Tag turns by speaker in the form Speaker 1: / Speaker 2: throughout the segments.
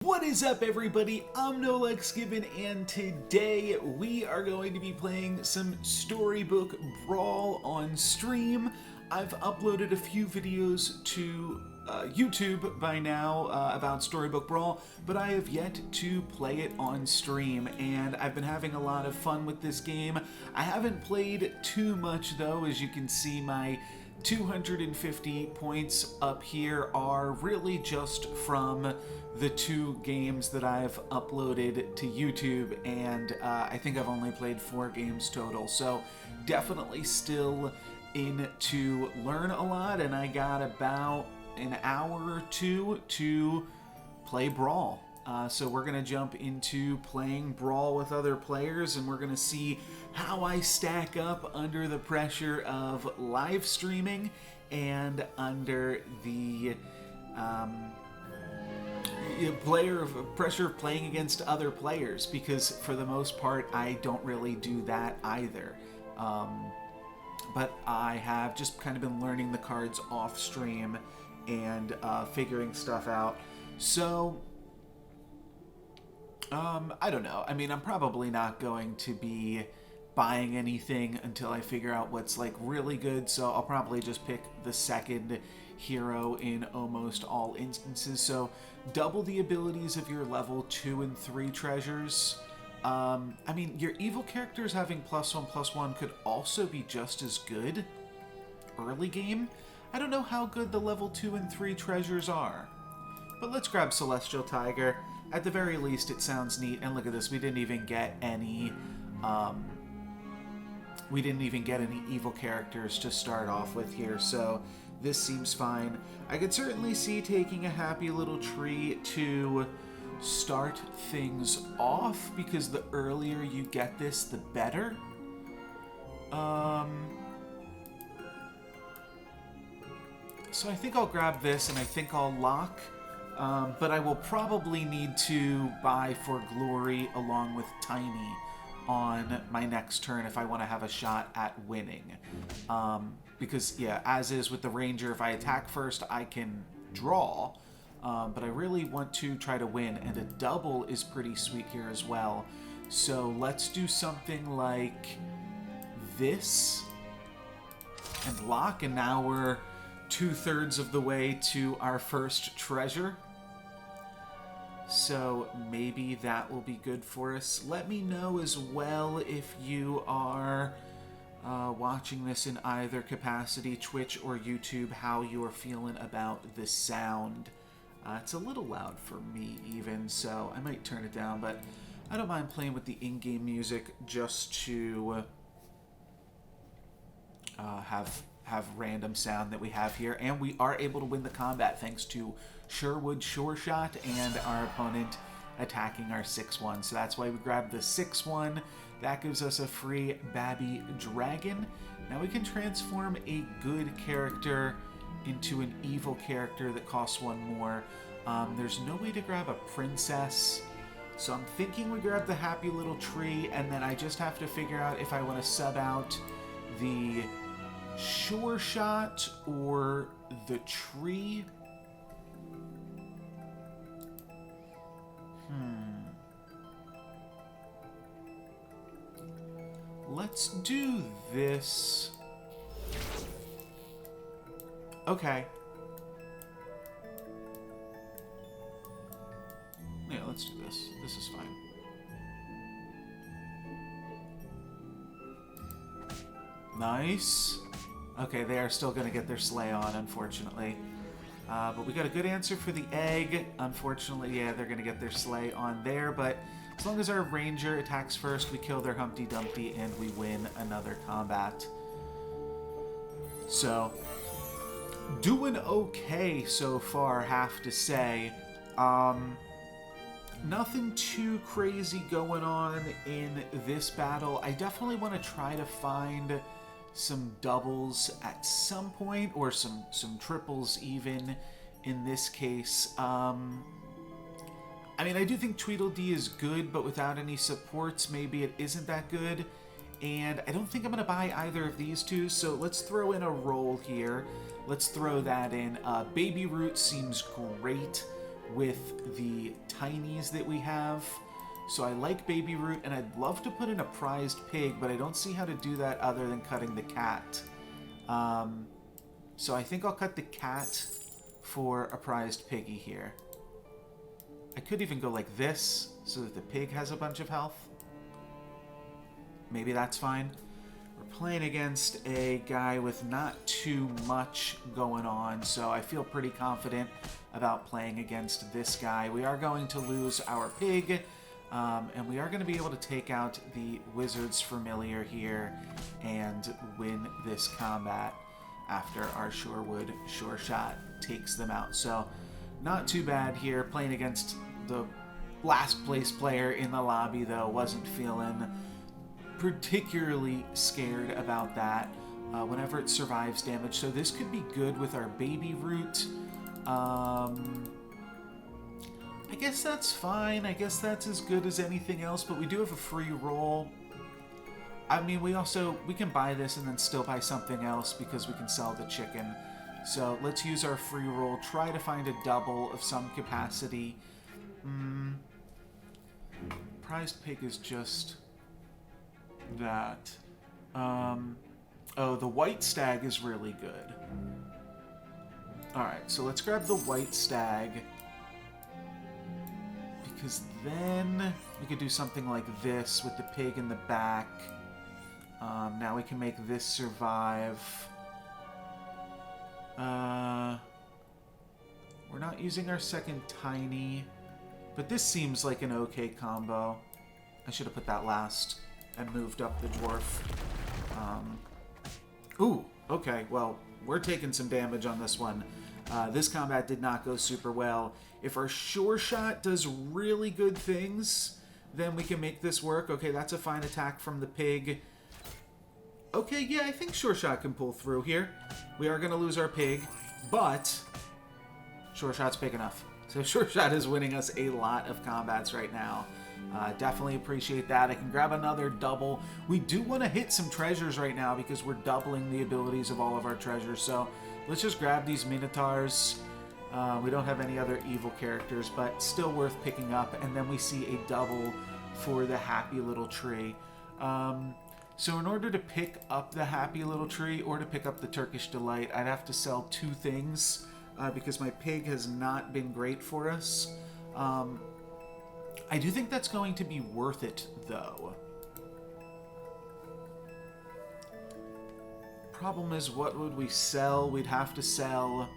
Speaker 1: What is up, everybody? I'm NoLucksGiven, and today we are going to be playing some Storybook Brawl on stream. I've uploaded a few videos to YouTube by now about Storybook Brawl, but I have yet to play it on stream, and I've been having a lot of fun with this game. I haven't played too much, though. As you can see, my 250 points up here are really just from the two games that I've uploaded to YouTube, and I think I've only played 4 games total, so definitely still in to learn a lot, and I got about an hour or two to play Brawl. So we're going to jump into playing Brawl with other players, and we're going to see how I stack up under the pressure of live streaming and under the pressure of playing against other players, because for the most part I don't really do that either. But I have just kind of been learning the cards off stream and figuring stuff out. So I don't know. I mean, I'm probably not going to be buying anything until I figure out what's like really good, so I'll probably just pick the second hero in almost all instances. So double the abilities of your level 2 and 3 treasures. I mean, your evil characters having +1/+1 could also be just as good early game. I don't know how good the level 2 and 3 treasures are, but let's grab Celestial Tiger. At the very least, it sounds neat. And look at this, we didn't even get any evil characters to start off with here, so this seems fine. I could certainly see taking a happy little tree to start things off, because the earlier you get this, the better. So I think I'll grab this, and I think I'll lock. But I will probably need to buy for glory along with Tiny on my next turn if I want to have a shot at winning. Because, yeah, as is with the Ranger, if I attack first, I can draw. But I really want to try to win, and a double is pretty sweet here as well. So let's do something like this and lock, and now we're 2/3 of the way to our first treasure. So maybe that will be good for us. Let me know as well if you are watching this in either capacity, Twitch or YouTube, how you're feeling about the sound. It's a little loud for me even, so I might turn it down, but I don't mind playing with the in-game music just to have random sound that we have here. And we are able to win the combat thanks to Sherwood Sure Shot and our opponent attacking our 6/1. So that's why we grabbed the 6/1. That gives us a free Babby Dragon. Now we can transform a good character into an evil character that costs 1 more. There's no way to grab a princess, so I'm thinking we grab the happy little tree, and then I just have to figure out if I want to sub out the Sure Shot or the tree. Let's do this. Okay. Yeah, let's do this. This is fine. Nice. Okay, they are still going to get their sleigh on, unfortunately. But we got a good answer for the egg. Unfortunately, yeah, they're going to get their sleigh on there, but as long as our ranger attacks first, we kill their Humpty Dumpty and we win another combat. So, doing okay so far, have to say. Nothing too crazy going on in this battle. I definitely want to try to find some doubles at some point, or some triples even in this case. I mean, I do think Tweedledee is good, but without any supports, maybe it isn't that good. And I don't think I'm going to buy either of these two, so let's throw in a roll here. Let's throw that in. Baby Root seems great with the tinies that we have. So I like Baby Root, and I'd love to put in a prized pig, but I don't see how to do that other than cutting the cat. So I think I'll cut the cat for a prized piggy here. I could even go like this, so that the pig has a bunch of health. Maybe that's fine. We're playing against a guy with not too much going on, so I feel pretty confident about playing against this guy. We are going to lose our pig, and we are going to be able to take out the Wizard's Familiar here and win this combat after our Shorewood Sure Shot takes them out. So, not too bad here. Playing against the last place player in the lobby, though, wasn't feeling particularly scared about that whenever it survives damage. So this could be good with our Baby Root. I guess that's fine. I guess that's as good as anything else, but we do have a free roll. I mean, we can buy this and then still buy something else because we can sell the chicken. So let's use our free roll, try to find a double of some capacity. Prized pig is just that. Oh, the white stag is really good. Alright, so let's grab the white stag, because then we could do something like this with the pig in the back. Now we can make this survive. We're not using our second tiny, but this seems like an okay combo. I should have put that last and moved up the dwarf. Ooh, okay, well, we're taking some damage on this one. This combat did not go super well. If our Sure Shot does really good things, then we can make this work. Okay, that's a fine attack from the pig. Okay, yeah, I think Sure Shot can pull through here. We are going to lose our pig, but Sure Shot's big enough. So Sure Shot is winning us a lot of combats right now. Definitely appreciate that. I can grab another double. We do want to hit some treasures right now because we're doubling the abilities of all of our treasures. So let's just grab these Minotaurs. We don't have any other evil characters, but still worth picking up. And then we see a double for the Happy Little Tree. So in order to pick up the Happy Little Tree or to pick up the Turkish Delight, I'd have to sell two things because my pig has not been great for us. I do think that's going to be worth it, though. Problem is, what would we sell? We'd have to sell...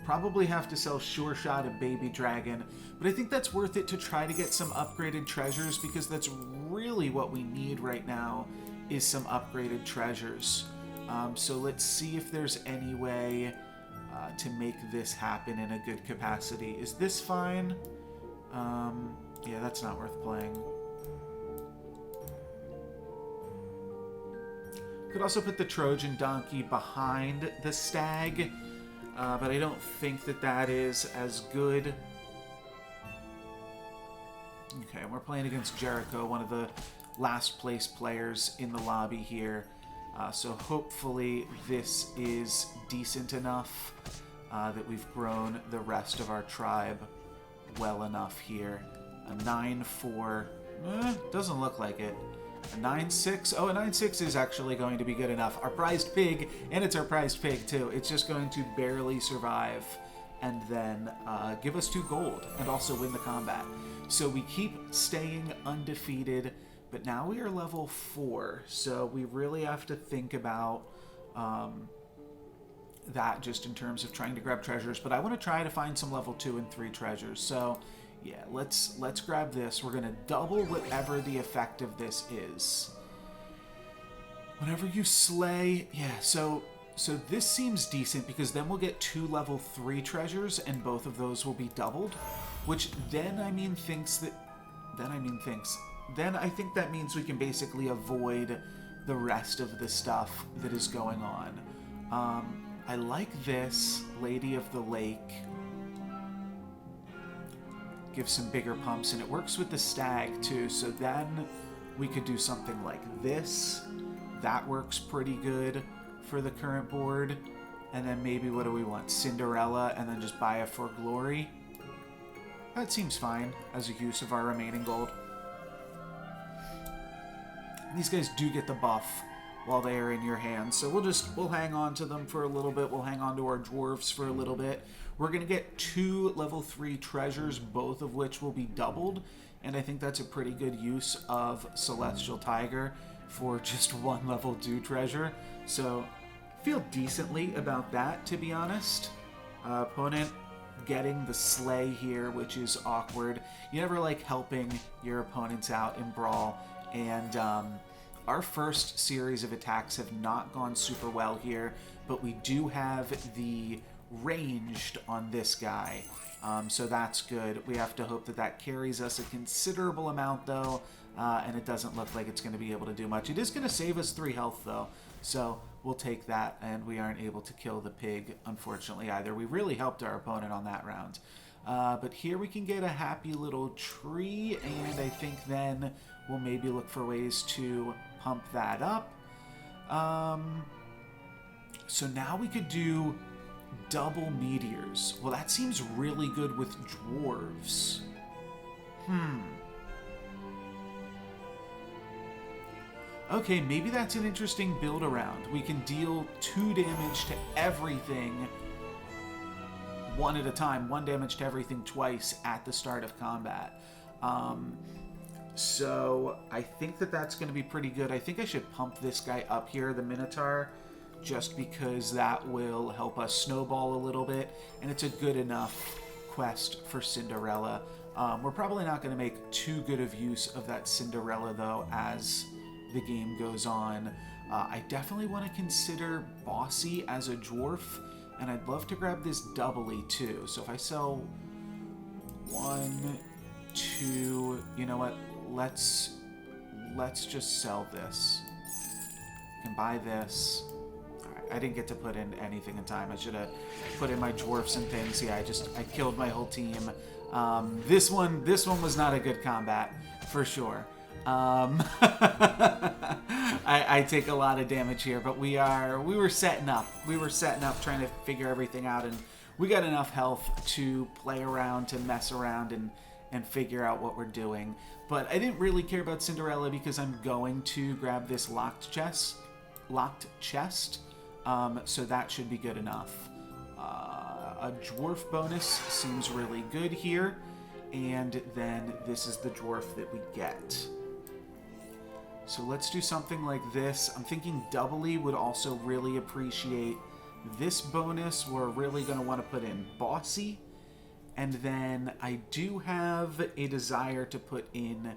Speaker 1: Probably have to sell Sure Shot and Baby Dragon, but I think that's worth it to try to get some upgraded treasures, because that's really what we need right now, is some upgraded treasures. So let's see if there's any way to make this happen in a good capacity. Is this fine? Yeah, that's not worth playing. Could also put the Trojan Donkey behind the Stag, but I don't think that that is as good. Okay, we're playing against Jericho, one of the last place players in the lobby here. So hopefully this is decent enough that we've grown the rest of our tribe well enough here. A 9-4. Doesn't look like it. A 9-6. Oh, a 9-6 is actually going to be good enough. Our prized pig, and it's our prized pig too. It's just going to barely survive and then give us 2 gold and also win the combat. So we keep staying undefeated, but now we are level 4. So we really have to think about that just in terms of trying to grab treasures. But I want to try to find some level 2 and 3 treasures. So yeah, let's grab this. We're gonna double whatever the effect of this is. Whenever you slay, yeah. So this seems decent because then we'll get 2 level 3 treasures, and both of those will be doubled. Which then I think that means we can basically avoid the rest of the stuff that is going on. I like this Lady of the Lake. Gives some bigger pumps, and it works with the Stag too, so then we could do something like this. That works pretty good for the current board. And then maybe, what do we want? Cinderella, and then just buy a For Glory. That seems fine as a use of our remaining gold. These guys do get the buff while they are in your hands, so we'll hang on to them for a little bit. We'll hang on to our dwarves for a little bit. We're going to get 2 level 3 treasures, both of which will be doubled, and I think that's a pretty good use of Celestial Tiger for just 1 level 2 treasure. So feel decently about that, to be honest. Opponent getting the slay here, which is awkward. You never like helping your opponents out in Brawl, and our first series of attacks have not gone super well here, but we do have the ranged on this guy, so that's good. We have to hope that that carries us a considerable amount, though, and it doesn't look like it's going to be able to do much. It is going to save us 3 health, though, so we'll take that, and we aren't able to kill the pig, unfortunately, either. We really helped our opponent on that round. But here we can get a happy little tree, and I think then we'll maybe look for ways to pump that up. So now we could do double meteors. Well, that seems really good with dwarves. Okay, maybe that's an interesting build around. We can deal 2 damage to everything one at a time. 1 damage to everything twice at the start of combat. So I think that that's going to be pretty good. I think I should pump this guy up here, the Minotaur, just because that will help us snowball a little bit, and it's a good enough quest for Cinderella. We're probably not going to make too good of use of that Cinderella, though, as the game goes on. I definitely want to consider Bossy as a dwarf, and I'd love to grab this doubly, too. So if I sell 1, 2, you know what? Let's just sell this. I can buy this. Alright, I didn't get to put in anything in time. I should have put in my dwarfs and things. Yeah, I killed my whole team. This one was not a good combat, for sure. I take a lot of damage here, but we were setting up. We were setting up, trying to figure everything out, and we got enough health to play around, to mess around, and figure out what we're doing. But I didn't really care about Cinderella because I'm going to grab this locked chest, so that should be good enough. A dwarf bonus seems really good here, and then this is the dwarf that we get. So let's do something like this. I'm thinking doubly would also really appreciate this bonus. We're really going to want to put in Bossy. And then I do have a desire to put in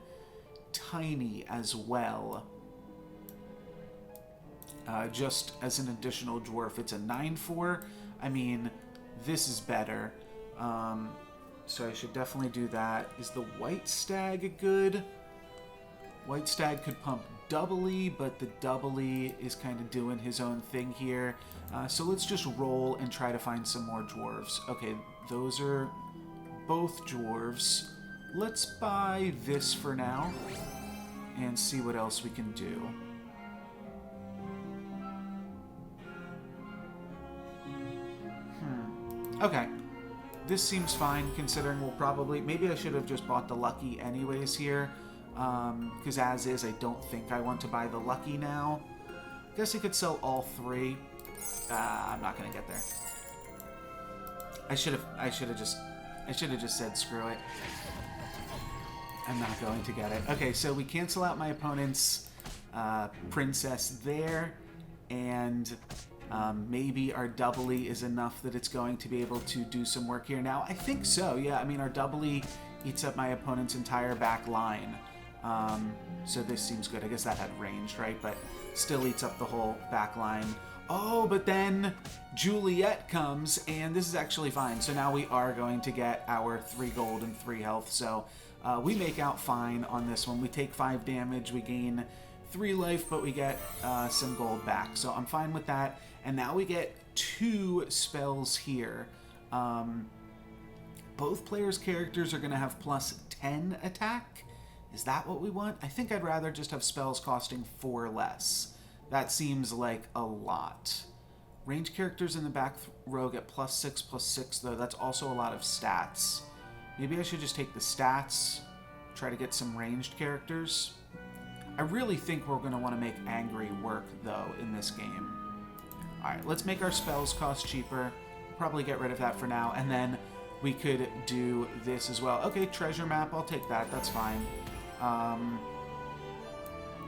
Speaker 1: Tiny as well. Just as an additional dwarf. It's a 9/4. I mean, this is better. So I should definitely do that. Is the White Stag good? White Stag could pump doubly, but the doubly is kind of doing his own thing here. So let's just roll and try to find some more dwarves. Okay, those are both dwarves. Let's buy this for now and see what else we can do. Okay. This seems fine, considering we'll probably... Maybe I should have just bought the Lucky anyways here. Because as is, I don't think I want to buy the Lucky now. Guess I could sell all 3. I'm not going to get there. I should have just said screw it. I'm not going to get it. Okay, so we cancel out my opponent's princess there, and maybe our doubly is enough that it's going to be able to do some work here. Now, I think so, yeah. I mean, our doubly eats up my opponent's entire back line. So this seems good. I guess that had ranged, right? But still eats up the whole back line. Oh, but then Juliet comes, and this is actually fine. So now we are going to get our 3 gold and 3 health. So we make out fine on this one. We take 5 damage. We gain 3 life, but we get some gold back. So I'm fine with that. And now we get 2 spells here. Both players' characters are going to have plus 10 attack. Is that what we want? I think I'd rather just have spells costing 4 less. That seems like a lot. Range characters in the back row get plus 6, though. That's also a lot of stats. Maybe I should just take the stats, try to get some ranged characters. I really think we're going to want to make Angry work, though, in this game. Alright, let's make our spells cost cheaper. Probably get rid of that for now, and then we could do this as well. Okay, treasure map, I'll take that, that's fine.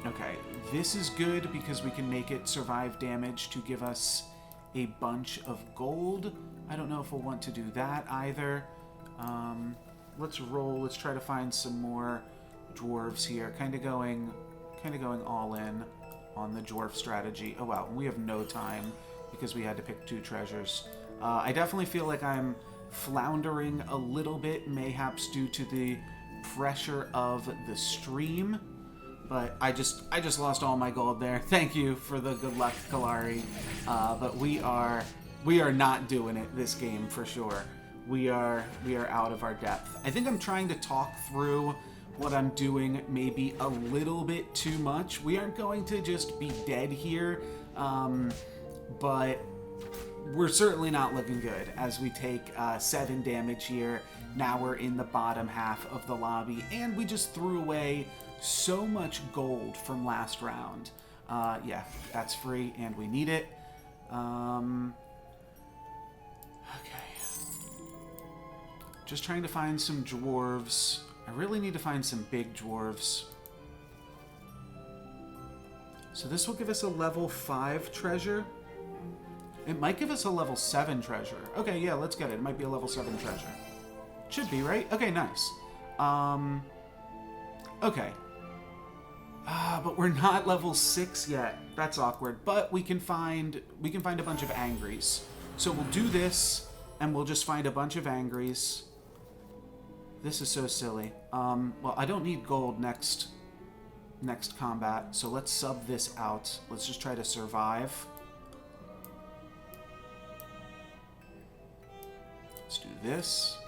Speaker 1: Okay, this is good because we can make it survive damage to give us a bunch of gold. I don't know if we'll want to do that either. Let's roll, let's try to find some more dwarves here. Kind of going all in on the dwarf strategy. Oh wow, we have no time because we had to pick 2 treasures. I definitely feel like I'm floundering a little bit, mayhaps due to the pressure of the stream. But I just lost all my gold there. Thank you for the good luck, Kalari. But we are not doing it this game for sure. We are out of our depth. I think I'm trying to talk through what I'm doing maybe a little bit too much. We aren't going to just be dead here, but we're certainly not looking good as we take 7 damage here. Now we're in the bottom half of the lobby, and we just threw away so much gold from last round. Yeah, that's free, and we need it. Okay. Just trying to find some dwarves. I really need to find some big dwarves. So this will give us a level 5 treasure. It might give us a level 7 treasure. Okay, yeah, let's get it. It might be a level 7 treasure. Should be, right? Okay, nice. Okay. But we're not level 6 yet. That's awkward. But we can find a bunch of angries. So we'll do this, and we'll just find a bunch of angries. This is so silly. Well, I don't need gold next combat, so let's sub this out. Let's just try to survive. Let's do this.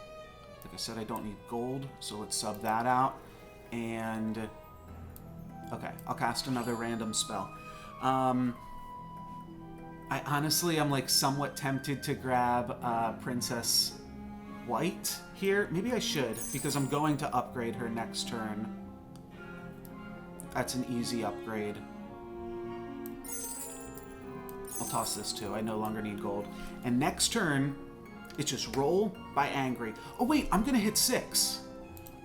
Speaker 1: Like I said, I don't need gold, so let's sub that out. And okay, I'll cast another random spell. I'm like somewhat tempted to grab Princess White here. Maybe I should, because I'm going to upgrade her next turn. That's an easy upgrade. I'll toss this too. I no longer need gold. And next turn, it's just roll by Angry. Oh wait, I'm gonna hit 6.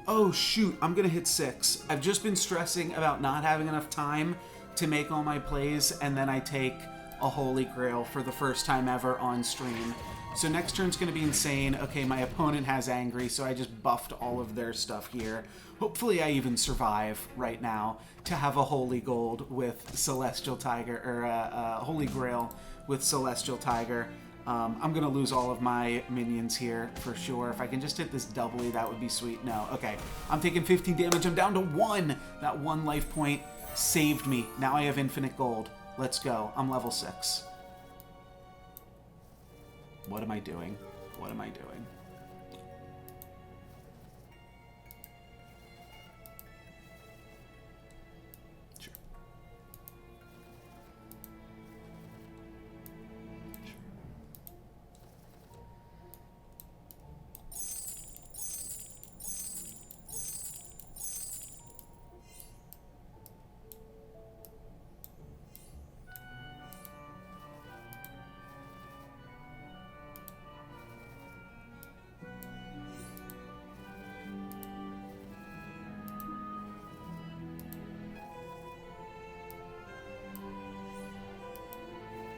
Speaker 1: Oh shoot, I'm gonna hit 6. I've just been stressing about not having enough time to make all my plays, and then I take a Holy Grail for the first time ever on stream. So next turn's gonna be insane. Okay, my opponent has Angry, so I just buffed all of their stuff here. Hopefully I even survive right now to have a Holy Gold with Celestial Tiger, or a Holy Grail with Celestial Tiger. I'm gonna lose all of my minions here for sure. If I can just hit this doubly, that would be sweet. No, okay. I'm taking 15 damage. I'm down to 1. That 1 life point saved me. Now I have infinite gold. Let's go. I'm level 6. What am I doing? What am I doing? Sure.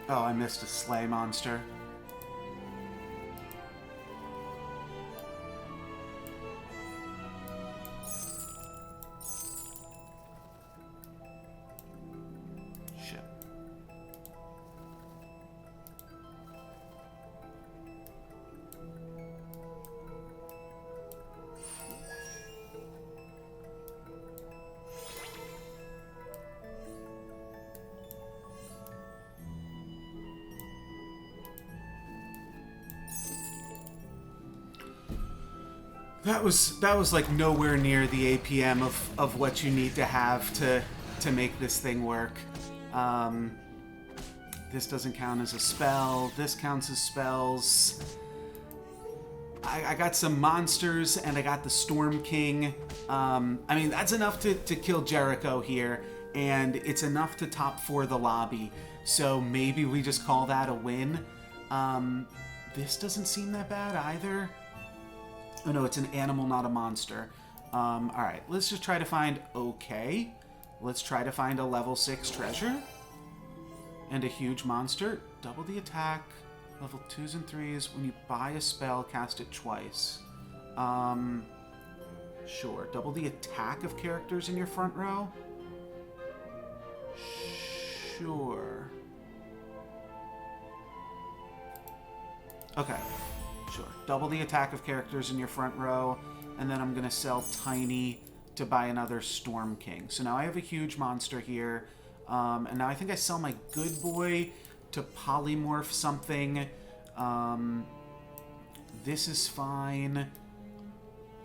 Speaker 1: Oh, I missed a Slay monster. Shit. That was like nowhere near the APM of what you need to have to make this thing work. This doesn't count as a spell. This counts as spells. I got some monsters, and I got the Storm King. I mean, that's enough to kill Jericho here, and it's enough to top 4 the lobby. So maybe we just call that a win. This doesn't seem that bad either. Oh no, it's an animal, not a monster. Alright, let's just try to find... Okay. Let's try to find a level 6 treasure. And a huge monster. Double the attack. Level 2s and 3s. When you buy a spell, cast it twice. Sure. Double the attack of characters in your front row? Sure. Okay. Sure. Double the attack of characters in your front row. And then I'm going to sell Tiny to buy another Storm King. So now I have a huge monster here. And now I think I sell my good boy to polymorph something. This is fine.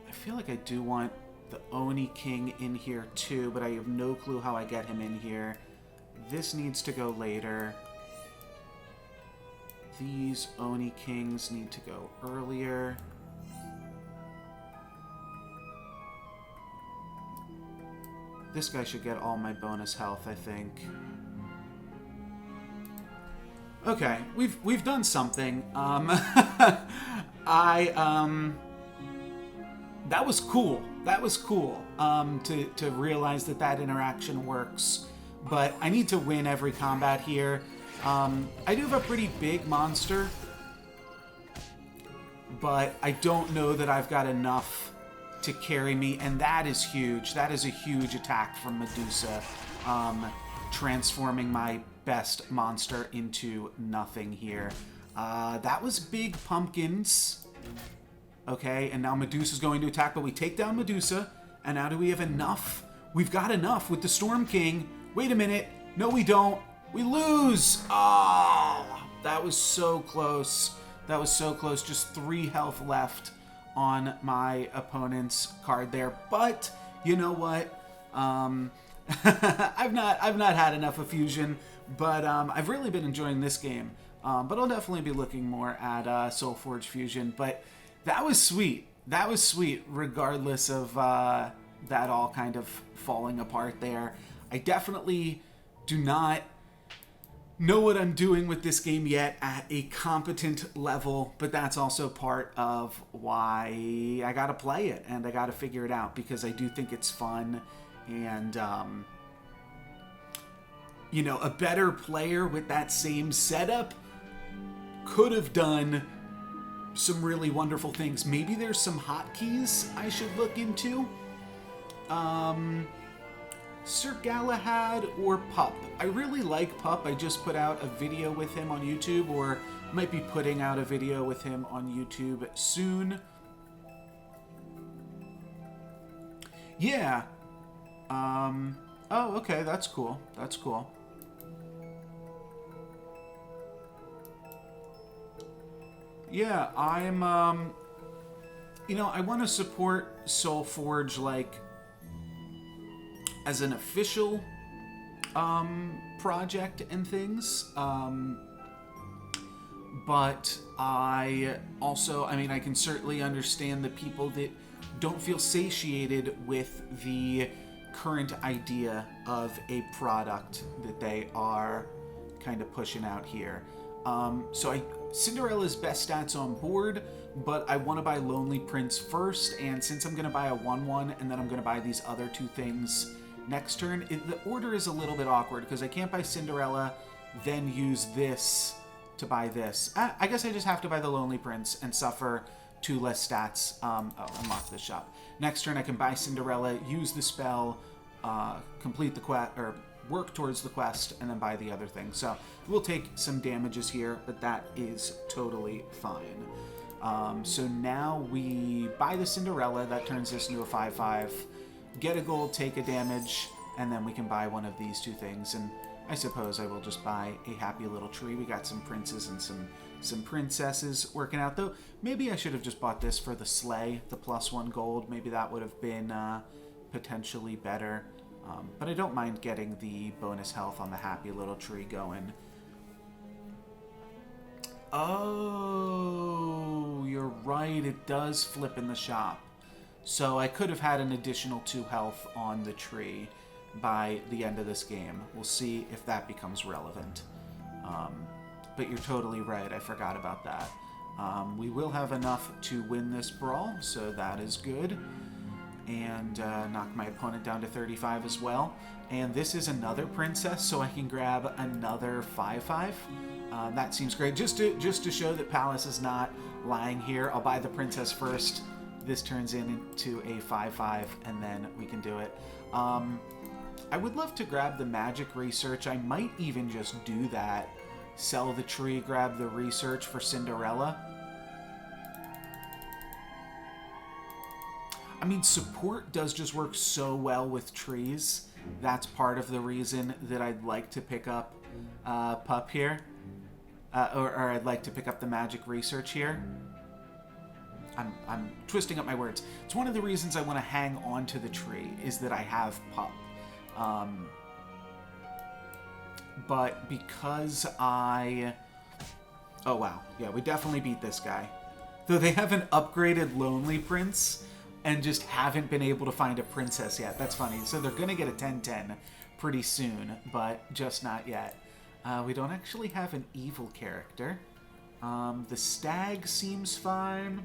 Speaker 1: I feel like I do want the Oni King in here too, but I have no clue how I get him in here. This needs to go later. These Oni Kings need to go earlier. This guy should get all my bonus health, I think. Okay, we've done something. That was cool. That was cool. To realize that interaction works. But I need to win every combat here. I do have a pretty big monster, but I don't know that I've got enough to carry me, and that is huge. That is a huge attack from Medusa, transforming my best monster into nothing here. That was big pumpkins. Okay, and now Medusa's going to attack, but we take down Medusa, and now do we have enough? We've got enough with the Storm King. Wait a minute. No, we don't. We lose. Oh, that was so close. That was so close. Just 3 health left on my opponent's card there. But you know what? I've not had enough effusion, but I've really been enjoying this game. But I'll definitely be looking more at Soulforge Fusion. But that was sweet. That was sweet, regardless of that all kind of falling apart there. I definitely do not know what I'm doing with this game yet at a competent level, but that's also part of why I gotta play it and I gotta figure it out, because I do think it's fun, and you know, a better player with that same setup could have done some really wonderful things. Maybe there's some hotkeys I should look into. Sir Galahad or Pup. I really like Pup. I just put out a video with him on YouTube, or might be putting out a video with him on YouTube soon. Yeah. Oh, okay, that's cool. That's cool. Yeah, I'm, you know, I want to support Soulforge, like, as an official project and things, but I also, I mean, I can certainly understand the people that don't feel satiated with the current idea of a product that they are kind of pushing out here. So Cinderella's best stats on board, but I want to buy Lonely Prince first, and since I'm going to buy a 1/1 and then I'm going to buy these other 2 things next turn, the order is a little bit awkward because I can't buy Cinderella, then use this to buy this. I guess I just have to buy the Lonely Prince and suffer 2 less stats. Unlock this shop. Next turn I can buy Cinderella, use the spell, complete the quest, or work towards the quest, and then buy the other thing. So we'll take some damages here, but that is totally fine. So now we buy the Cinderella, that turns this into a 5/5. Get a gold, take a damage, and then we can buy one of these 2 things. And I suppose I will just buy a happy little tree. We got some princes and some princesses working out, though. Maybe I should have just bought this for the sleigh, the +1 gold. Maybe that would have been potentially better. But I don't mind getting the bonus health on the happy little tree going. Oh, you're right. It does flip in the shop. So I could have had an additional 2 health on the tree by the end of this game. We'll see if that becomes relevant. But you're totally right. I forgot about that. We will have enough to win this brawl, so that is good. And knock my opponent down to 35 as well. And this is another princess, so I can grab another 5/5. That seems great. Just to show that Palace is not lying here, I'll buy the princess first. This turns into a 5/5, and then we can do it. I would love to grab the magic research. I might even just do that. Sell the tree, grab the research for Cinderella. I mean, support does just work so well with trees. That's part of the reason that I'd like to pick up Pup here. Or I'd like to pick up the magic research here. I'm twisting up my words. It's one of the reasons I want to hang on to the tree, is that I have Pup. But because I... Oh, wow. Yeah, we definitely beat this guy. Though they have an upgraded Lonely Prince and just haven't been able to find a princess yet. That's funny. So they're going to get a 10/10 pretty soon, but just not yet. We don't actually have an evil character. The stag seems fine.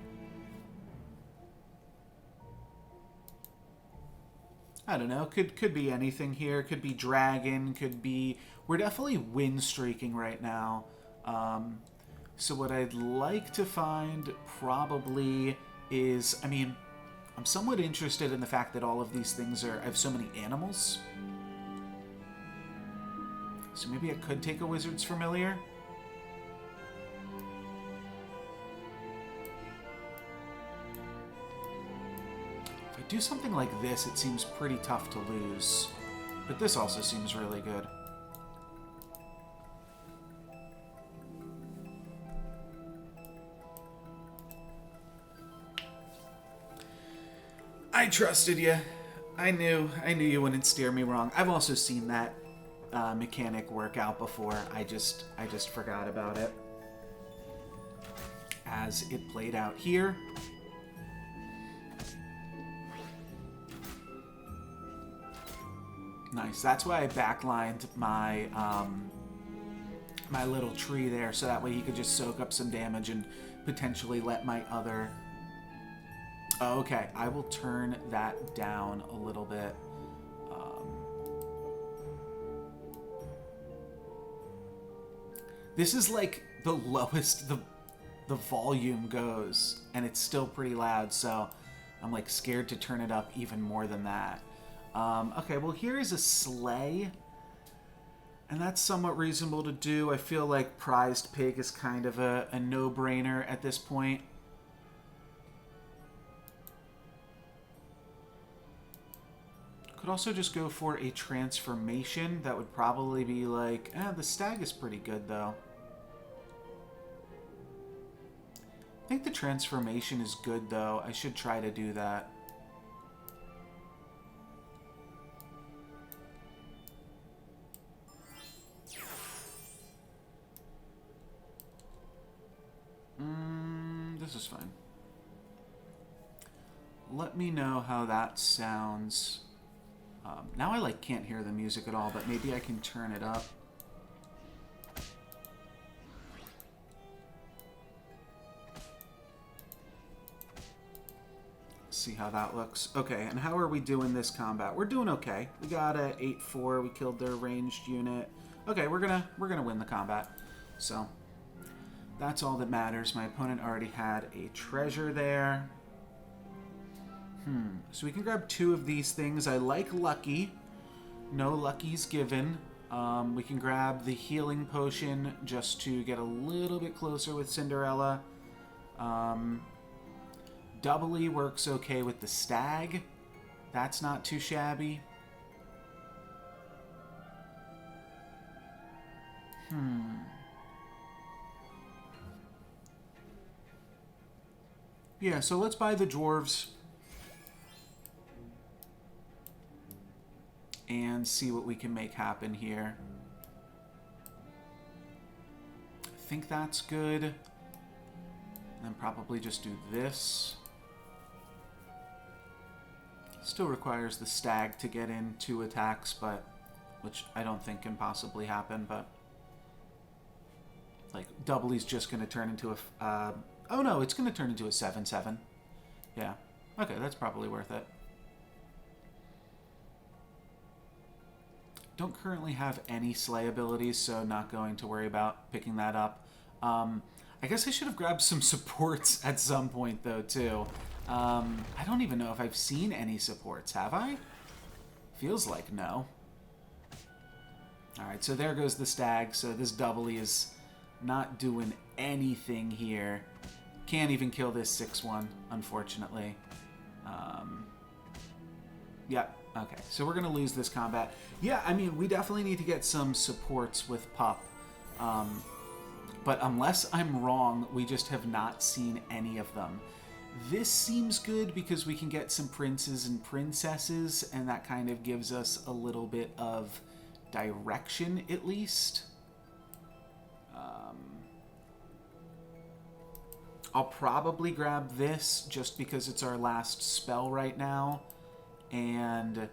Speaker 1: I don't know. Could be anything here. Could be dragon. Could be... We're definitely win streaking right now. So what I'd like to find probably is... I mean, I'm somewhat interested in the fact that all of these things are... I have so many animals. So maybe I could take a Wizard's Familiar. If I do something like this, it seems pretty tough to lose. But this also seems really good. I trusted you. I knew you wouldn't steer me wrong. I've also seen that mechanic work out before. I just forgot about it as it played out here. Nice. That's why I backlined my my little tree there, so that way he could just soak up some damage and potentially let my other... Oh, okay, I will turn that down a little bit. This is like the lowest the volume goes, and it's still pretty loud, so I'm like scared to turn it up even more than that. Okay, well here is a sleigh, and that's somewhat reasonable to do. I feel like prized pig is kind of a no-brainer at this point. Could also just go for a transformation. That would probably be like... the stag is pretty good, though. I think the transformation is good, though. I should try to do that. This is fine. Let me know how that sounds. Now I can't hear the music at all, but maybe I can turn it up. See how that looks. Okay, and how are we doing this combat? We're doing okay. We got a 8-4. We killed their ranged unit. Okay, we're gonna win the combat. So that's all that matters. My opponent already had a treasure there. So we can grab 2 of these things. I like Lucky. No Lucky's given. We can grab the healing potion just to get a little bit closer with Cinderella. Doubly works okay with the stag. That's not too shabby. Yeah, so let's buy the dwarves. And see what we can make happen here. I think that's good. And then probably just do this. Still requires the stag to get in 2 attacks, but which I don't think can possibly happen, but like Doubly's just going to turn into a oh no, it's going to turn into a 7/7. Yeah. Okay, that's probably worth it. Don't currently have any Slay abilities, so not going to worry about picking that up. I guess I should have grabbed some supports at some point, though, too. I don't even know if I've seen any supports, have I? Feels like no. Alright, so there goes the stag, so this Doubly is not doing anything here. Can't even kill this 6/1, unfortunately. Yep. Okay, so we're going to lose this combat. Yeah, I mean, we definitely need to get some supports with Pup. But unless I'm wrong, we just have not seen any of them. This seems good because we can get some princes and princesses, and that kind of gives us a little bit of direction, at least. I'll probably grab this just because it's our last spell right now. And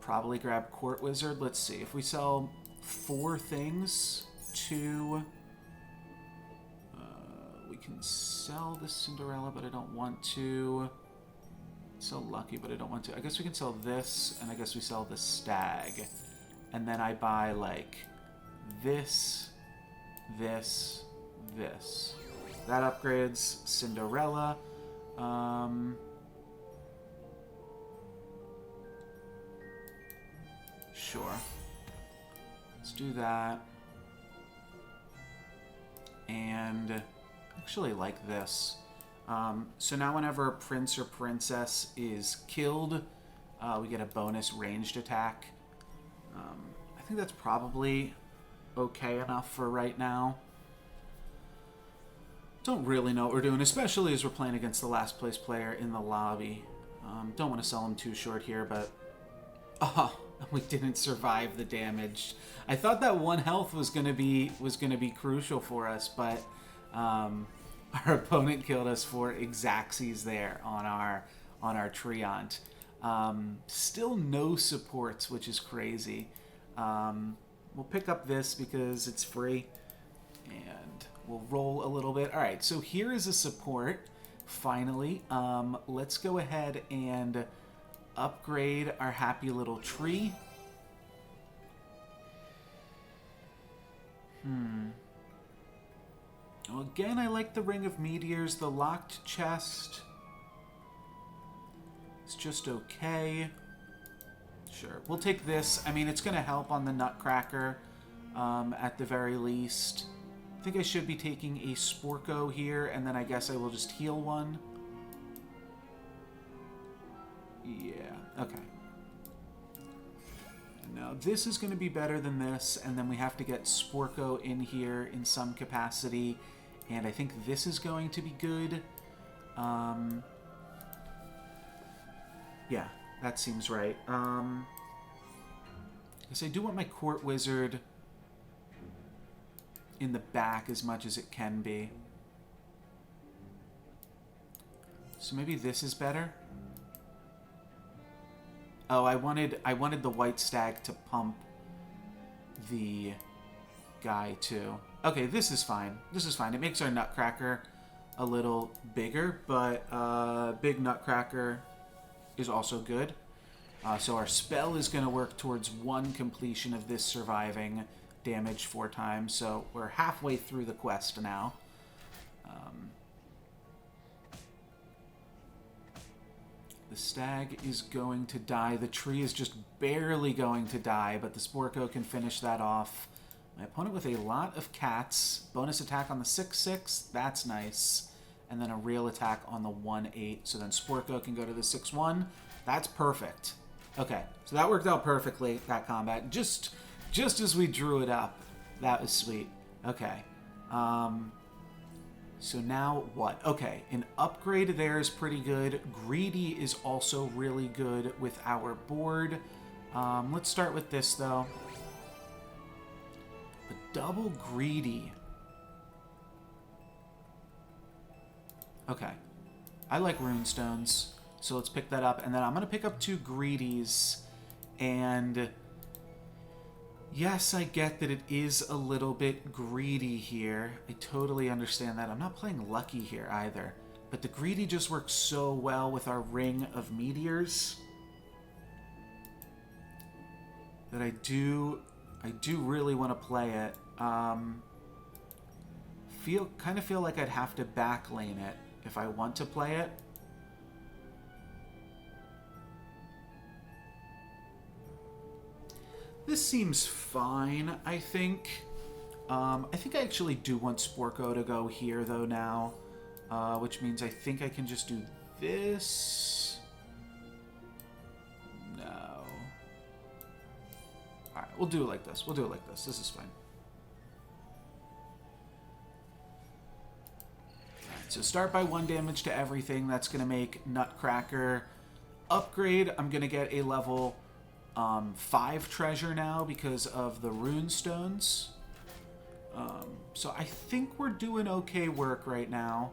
Speaker 1: probably grab Court Wizard. Let's see. If we sell 4 things, 2... we can sell the Cinderella, but I don't want to. Sell Lucky, but I don't want to. I guess we can sell this, and I guess we sell the Stag. And then I buy, like, this, this, this. That upgrades Cinderella. Sure. Let's do that. And actually like this. So now whenever a prince or princess is killed, we get a bonus ranged attack. I think that's probably okay enough for right now. Don't really know what we're doing, especially as we're playing against the last place player in the lobby. Don't want to sell him too short here, but... Oh, we didn't survive the damage. I thought that 1 health was gonna be crucial for us, but our opponent killed us for Exaxes there on our Treant. Still no supports, which is crazy. We'll pick up this because it's free, and we'll roll a little bit. All right, so here is a support. Finally, let's go ahead and upgrade our happy little tree. Well, again, I like the Ring of Meteors. The locked chest, it's just okay. Sure, we'll take this. I mean, it's going to help on the Nutcracker at the very least. I think I should be taking a Sporko here, and then I guess I will just heal 1. Yeah, okay. Now this is going to be better than this, and then we have to get Sporko in here in some capacity, and I think this is going to be good. Yeah, that seems right. Because I do want my Court Wizard in the back as much as it can be. So maybe this is better. Oh, I wanted the White Stag to pump the guy too. Okay, this is fine. This is fine. It makes our Nutcracker a little bigger, but big Nutcracker is also good. So our spell is going to work towards 1 completion of this surviving, damage 4 times. So we're halfway through the quest now. The stag is going to die. The tree is just barely going to die, but the Sporko can finish that off. My opponent with a lot of cats. Bonus attack on the 6/6. That's nice. And then a real attack on the 1/8. So then Sporko can go to the 6/1. That's perfect. Okay, so that worked out perfectly, that combat. Just as we drew it up. That was sweet. Okay. So now what? Okay, an upgrade there is pretty good. Greedy is also really good with our board. Let's start with this, though. The double Greedy Okay. I like runestones, so let's pick that up. And then I'm going to pick up 2 greedies. And yes, I get that it is a little bit greedy here. I totally understand that. I'm not playing lucky here either. But the greedy just works so well with our ring of meteors that I do really want to play it. Kind of feel like I'd have to backlane it if I want to play it. This seems fine, I think. I think I actually do want Sporko to go here, though, now. Which means I think I can just do this. No. Alright, we'll do it like this. We'll do it like this. This is fine. Alright, so start by 1 damage to everything. That's going to make Nutcracker upgrade. I'm going to get a level 5 treasure now because of the rune stones. So I think we're doing okay work right now.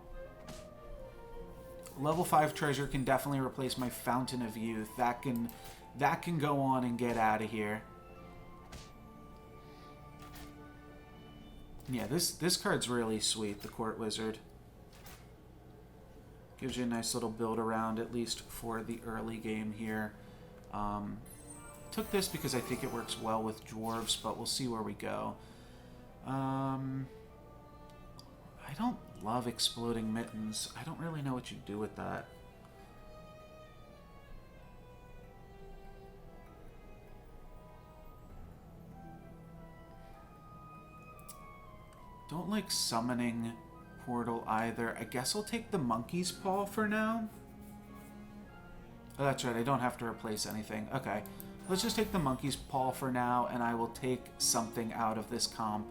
Speaker 1: Level 5 treasure can definitely replace my Fountain of Youth. That can go on and get out of here. Yeah, this card's really sweet, the Court Wizard. Gives you a nice little build around, at least for the early game here. Took this because I think it works well with dwarves, but we'll see where we go. I don't love Exploding Mittens. I don't really know what you do with that. Don't like Summoning Portal either. I guess I'll take the Monkey's Paw for now. Oh, that's right. I don't have to replace anything. Okay. Let's just take the Monkey's Paw for now, and I will take something out of this comp.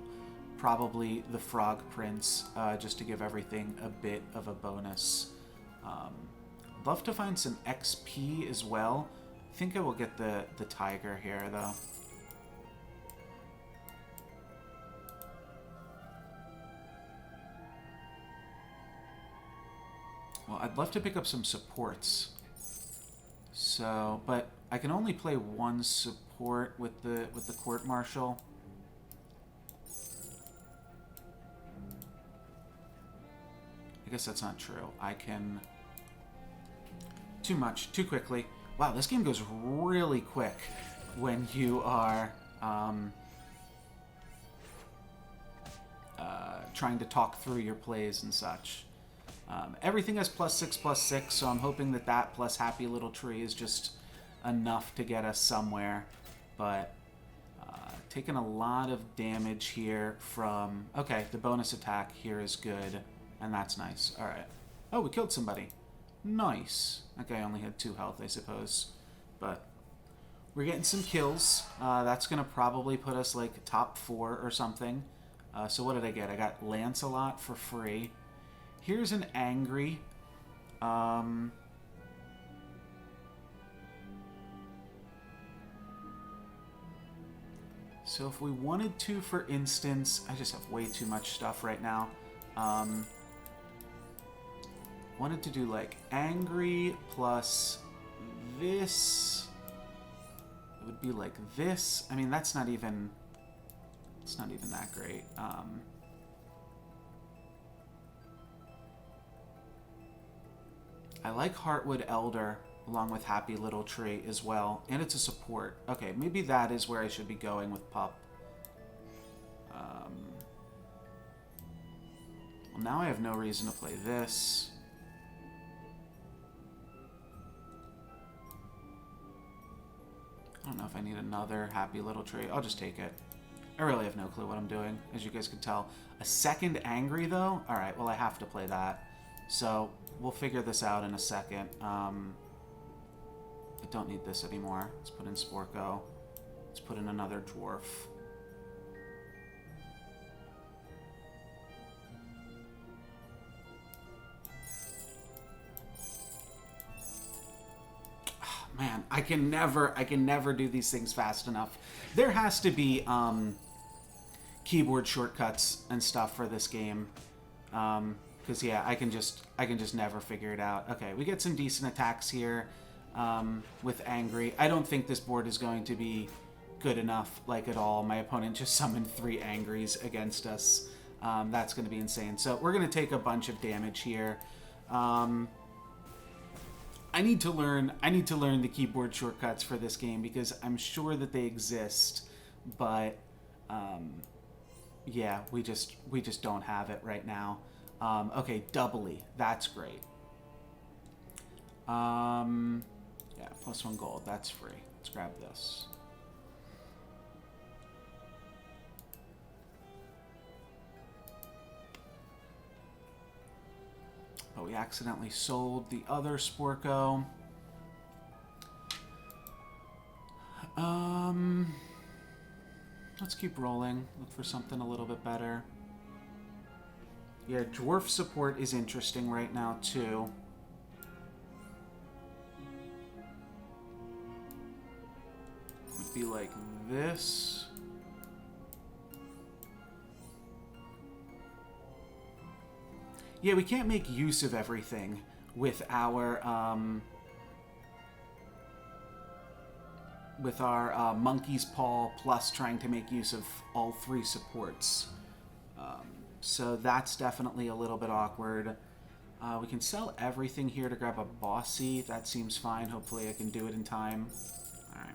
Speaker 1: Probably the Frog Prince, just to give everything a bit of a bonus. Love to find some XP as well. I think I will get the Tiger here, though. Well, I'd love to pick up some supports. So, but I can only play 1 support with the Court Martial. I guess that's not true. I can... Too quickly. Wow, this game goes really quick when you are trying to talk through your plays and such. Everything has +6/+6, so I'm hoping that plus Happy Little Tree is just enough to get us somewhere. But taking a lot of damage here from... Okay, the bonus attack here is good. And that's nice. Alright. Oh, we killed somebody. Nice. Okay, I only had 2 health, I suppose. But we're getting some kills. That's going to probably put us, like, top 4 or something. So what did I get? I got Lancelot for free. Here's an Angry. So if we wanted to, for instance... I just have way too much stuff right now. Wanted to do like Angry plus this. It would be like this. I mean, that's not even... It's not even that great. I like Heartwood Elder along with Happy Little Tree as well. And it's a support. Okay, maybe that is where I should be going with Pup. Well, now I have no reason to play this. I don't know if I need another Happy Little Tree. I'll just take it. I really have no clue what I'm doing, as you guys could tell. A second Angry, though? Alright, well, I have to play that. So, we'll figure this out in a second. I don't need this anymore. Let's put in Sporko. Let's put in another Dwarf. Man, I can never do these things fast enough. There has to be keyboard shortcuts and stuff for this game. Because, yeah, I can just never figure it out. Okay, we get some decent attacks here with Angry. I don't think this board is going to be good enough, like, at all. My opponent just summoned 3 Angries against us. That's going to be insane. So we're going to take a bunch of damage here. I need to learn the keyboard shortcuts for this game because I'm sure that they exist, but yeah, we just don't have it right now. Okay, doubly. That's great. Yeah, +1 gold. That's free. Let's grab this. But we accidentally sold the other Sporko. Let's keep rolling. Look for something a little bit better. Yeah, dwarf support is interesting right now, too. Would be like this. Yeah, we can't make use of everything with our Monkey's Paw plus trying to make use of all 3 supports. So that's definitely a little bit awkward. We can sell everything here to grab a Bossy. That seems fine. Hopefully I can do it in time. Alright.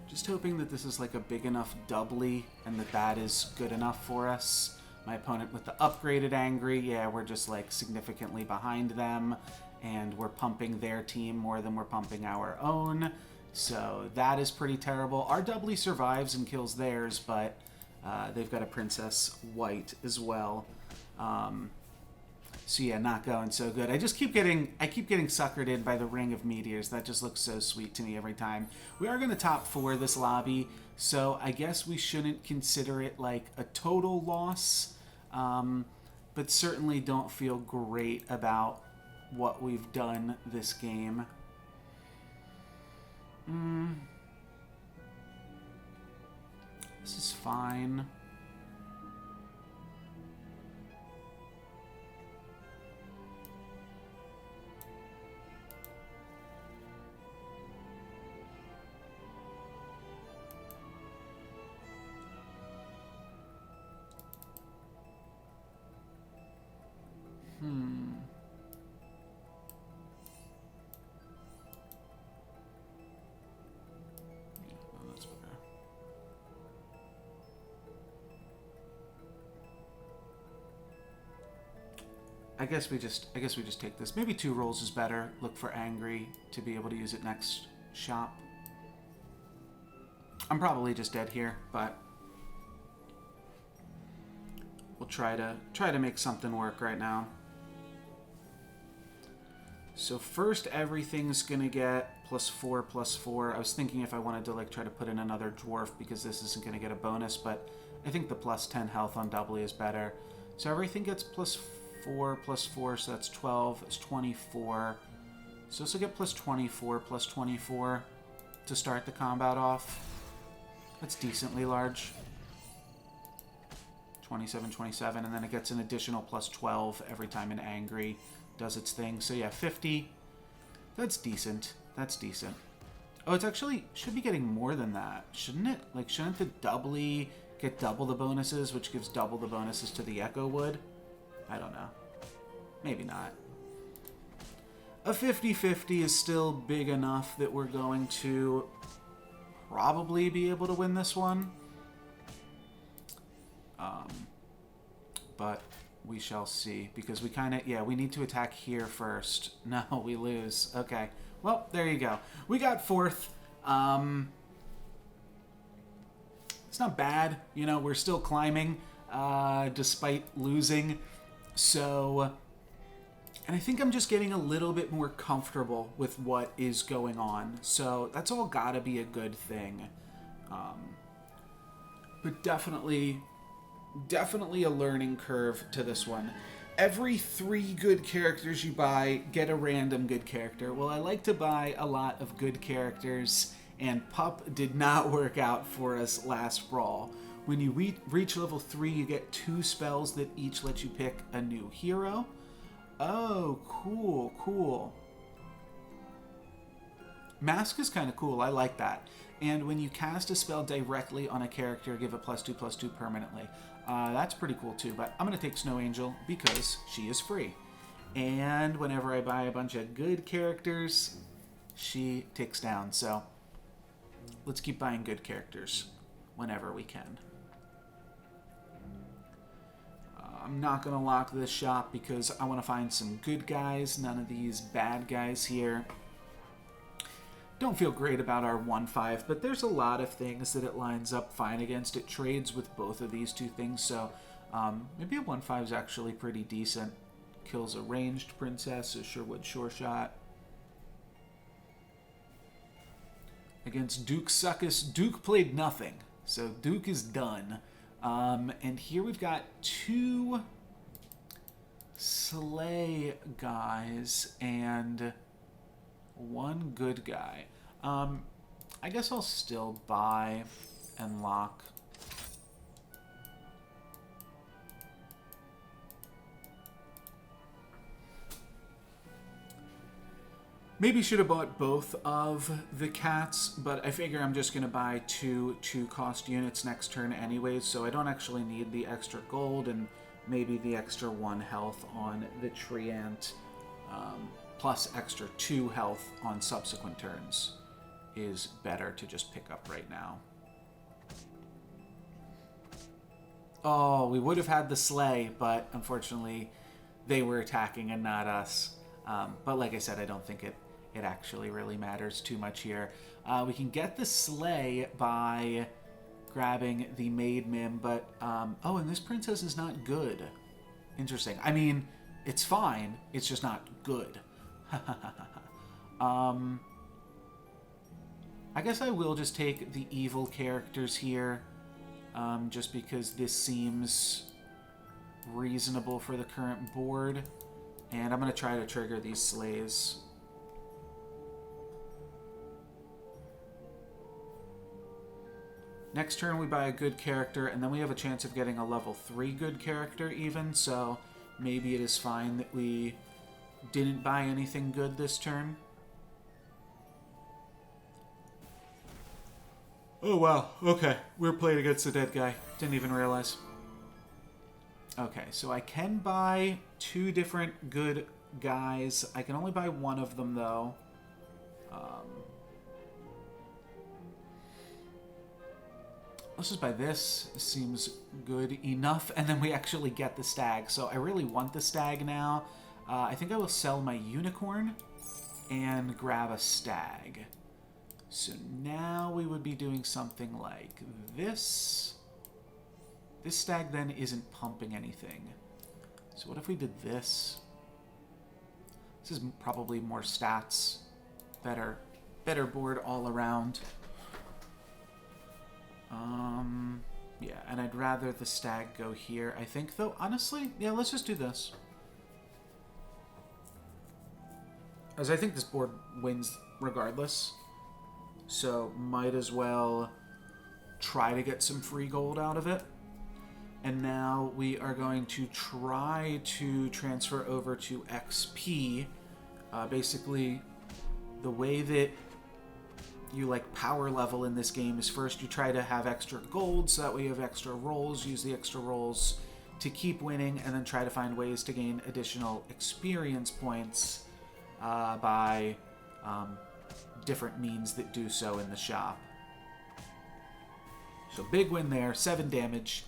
Speaker 1: Just hoping that this is like a big enough doubly and that is good enough for us. My opponent with the upgraded Angry, yeah, we're just like significantly behind them and we're pumping their team more than we're pumping our own. So that is pretty terrible. Our doubly survives and kills theirs, but they've got a Princess White as well. So yeah, not going so good. I keep getting suckered in by the Ring of Meteors. That just looks so sweet to me every time. We are going to top 4 this lobby, so I guess we shouldn't consider it like a total loss, but certainly don't feel great about what we've done this game. This is fine. I guess we just take this. Maybe 2 rolls is better. Look for Angry to be able to use it next shop. I'm probably just dead here, but we'll try to make something work right now. So first everything's gonna get +4/+4. I was thinking if I wanted to like try to put in another dwarf because this isn't gonna get a bonus, but I think the +10 health on doubly is better. So everything gets +4/+4, so that's 12. It's 24. So this will get +24/+24 to start the combat off. That's decently large. 27, 27, and then it gets an additional +12 every time an Angry does its thing. So yeah, 50. That's decent. That's decent. Oh, it's actually should be getting more than that, shouldn't it? Like, shouldn't the doubly get double the bonuses, which gives double the bonuses to the Echo Wood? I don't know. Maybe not. A 50-50 is still big enough that we're going to probably be able to win this one. But we shall see, because we kind of, yeah, we need to attack here first. No, we lose. Okay. Well, there you go. We got 4th. It's not bad. You know, we're still climbing, despite losing. So, and I think I'm just getting a little bit more comfortable with what is going on. So that's all gotta be a good thing. But definitely a learning curve to this one. Every 3 good characters you buy, get a random good character. Well, I like to buy a lot of good characters, and Pup did not work out for us last Brawl. When you reach level 3, you get 2 spells that each let you pick a new hero. Oh, cool, cool. Mask is kind of cool. I like that. And when you cast a spell directly on a character, give it +2/+2 permanently. That's pretty cool too, but I'm going to take Snow Angel because she is free. And whenever I buy a bunch of good characters, she ticks down. So let's keep buying good characters whenever we can. I'm not going to lock this shop because I want to find some good guys, none of these bad guys here. Don't feel great about our 1/5, but there's a lot of things that it lines up fine against. It trades with both of these two things, so maybe a 1/5 is actually pretty decent. Kills a ranged princess, a Sherwood Sure Shot. Against Duke Suckus, Duke played nothing, so Duke is done. And here we've got 2 Slay guys and 1 good guy. I guess I'll still buy and lock. Maybe should have bought both of the cats, but I figure I'm just going to buy 2 cost units next turn anyways, so I don't actually need the extra gold and maybe the extra 1 health on the Treant, plus extra 2 health on subsequent turns is better to just pick up right now. Oh, we would have had the Slay, but unfortunately they were attacking and not us. But like I said, I don't think it actually really matters too much here. We can get the Slay by grabbing the Maid Mim, but... oh, and this princess is not good. Interesting. I mean, it's fine. It's just not good. I guess I will just take the evil characters here, just because this seems reasonable for the current board. And I'm going to try to trigger these slays. Next turn we buy a good character, and then we have a chance of getting a level 3 good character even, so maybe it is fine that we didn't buy anything good this turn. Oh wow, okay. We're playing against the dead guy. Didn't even realize. Okay, so I can buy 2 different good guys. I can only buy 1 of them, though. Let's just buy this. This seems good enough. And then we actually get the stag. So I really want the stag now. I think I will sell my unicorn and grab a stag. So now we would be doing something like this. This stag then isn't pumping anything. So what if we did this? This is probably more stats. Better board all around. Yeah, and I'd rather the stag go here, I think, though. Honestly, yeah, let's just do this. As I think this board wins regardless. So might as well try to get some free gold out of it. And now we are going to try to transfer over to XP. Basically, the way that you like power level in this game is first you try to have extra gold, so that way you have extra rolls, use the extra rolls to keep winning, and then try to find ways to gain additional experience points by different means that do so in the shop. So big win there, 7 damage.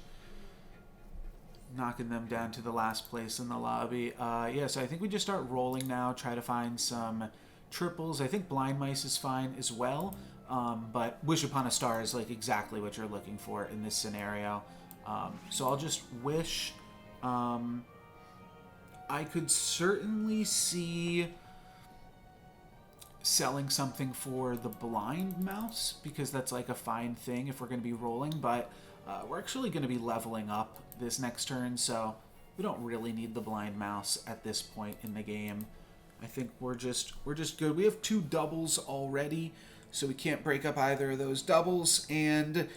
Speaker 1: Knocking them down to the last place in the lobby. Yeah, so I think we just start rolling now, try to find some triples. I think Blind Mice is fine as well, but Wish Upon a Star is like exactly what you're looking for in this scenario. So I'll just wish. I could certainly see selling something for the Blind Mouse, because that's like a fine thing if we're going to be rolling, but we're actually going to be leveling up this next turn, so we don't really need the Blind Mouse at this point in the game. I think we're just good. We have 2 doubles already, so we can't break up either of those doubles, and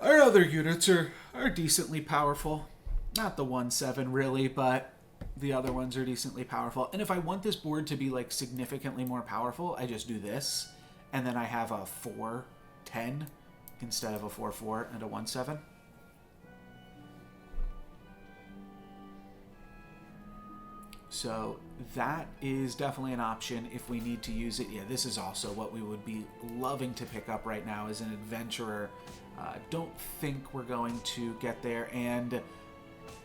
Speaker 1: Our other units are decently powerful. Not the 1/7 really, but the other ones are decently powerful. And if I want this board to be like significantly more powerful, I just do this. And then I have a 4/10 instead of a 4/4 and a 1/7. So that is definitely an option if we need to use it. Yeah, this is also what we would be loving to pick up right now as an adventurer. Don't think we're going to get there. And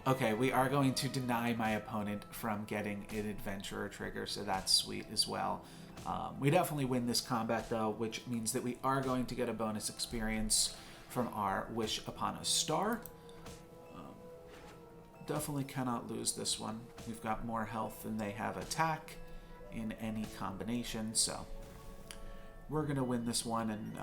Speaker 1: okay, we are going to deny my opponent from getting an adventurer trigger, so that's sweet as well. We definitely win this combat though, which means that we are going to get a bonus experience from our Wish Upon a Star. Definitely cannot lose this one. We've got more health than they have attack in any combination, so we're gonna win this one. And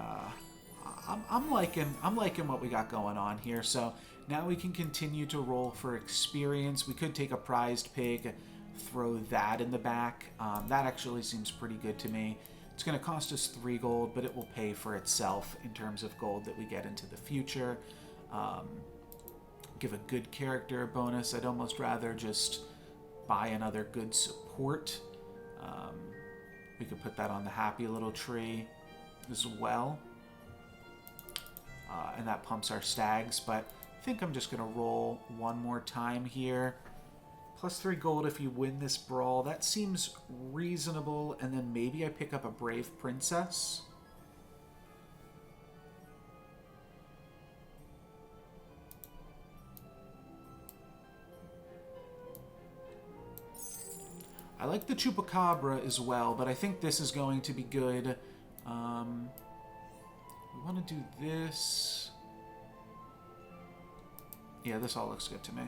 Speaker 1: I'm liking what we got going on here. So now we can continue to roll for experience. We could take a prized pig, throw that in the back. That actually seems pretty good to me. It's going to cost us 3 gold, but it will pay for itself in terms of gold that we get into the future. Give a good character bonus. I'd almost rather just buy another good support. We could put that on the happy little tree as well. And that pumps our stags, but I think I'm just going to roll one more time here. Plus 3 gold if you win this brawl. That seems reasonable. And then maybe I pick up a Brave Princess. I like the Chupacabra as well, but I think this is going to be good. We want to do this. Yeah, this all looks good to me.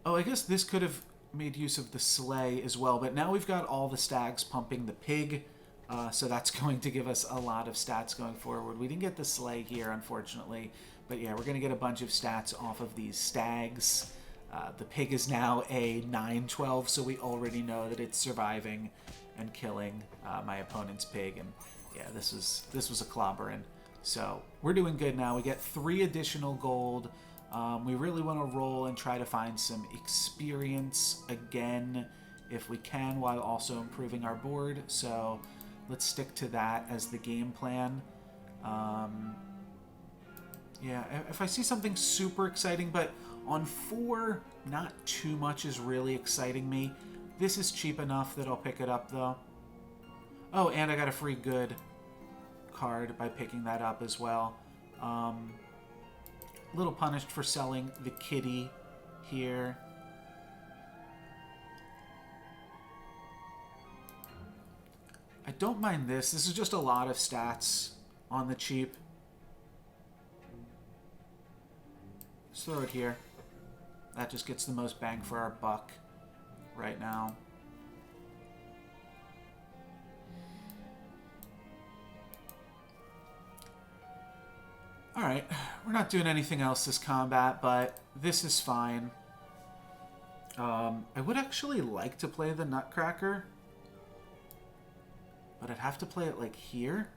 Speaker 1: Oh, I guess this could have made use of the sleigh as well, but now we've got all the stags pumping the pig, so that's going to give us a lot of stats going forward. We didn't get the sleigh here, unfortunately, but yeah, we're going to get a bunch of stats off of these stags. The pig is now a 9/12, so we already know that it's surviving and killing my opponent's pig, and yeah, this was a clobberin'. So we're doing good now. We get 3 additional gold. We really want to roll and try to find some experience again if we can, while also improving our board. So let's stick to that as the game plan. Yeah, if I see something super exciting, but on 4, not too much is really exciting me. This is cheap enough that I'll pick it up, though. Oh, and I got a free good card by picking that up as well. A little punished for selling the kitty here. I don't mind this. This is just a lot of stats on the cheap. Let's throw it here. That just gets the most bang for our buck right now. Alright, we're not doing anything else this combat, but this is fine. I would actually like to play the Nutcracker, but I'd have to play it like here.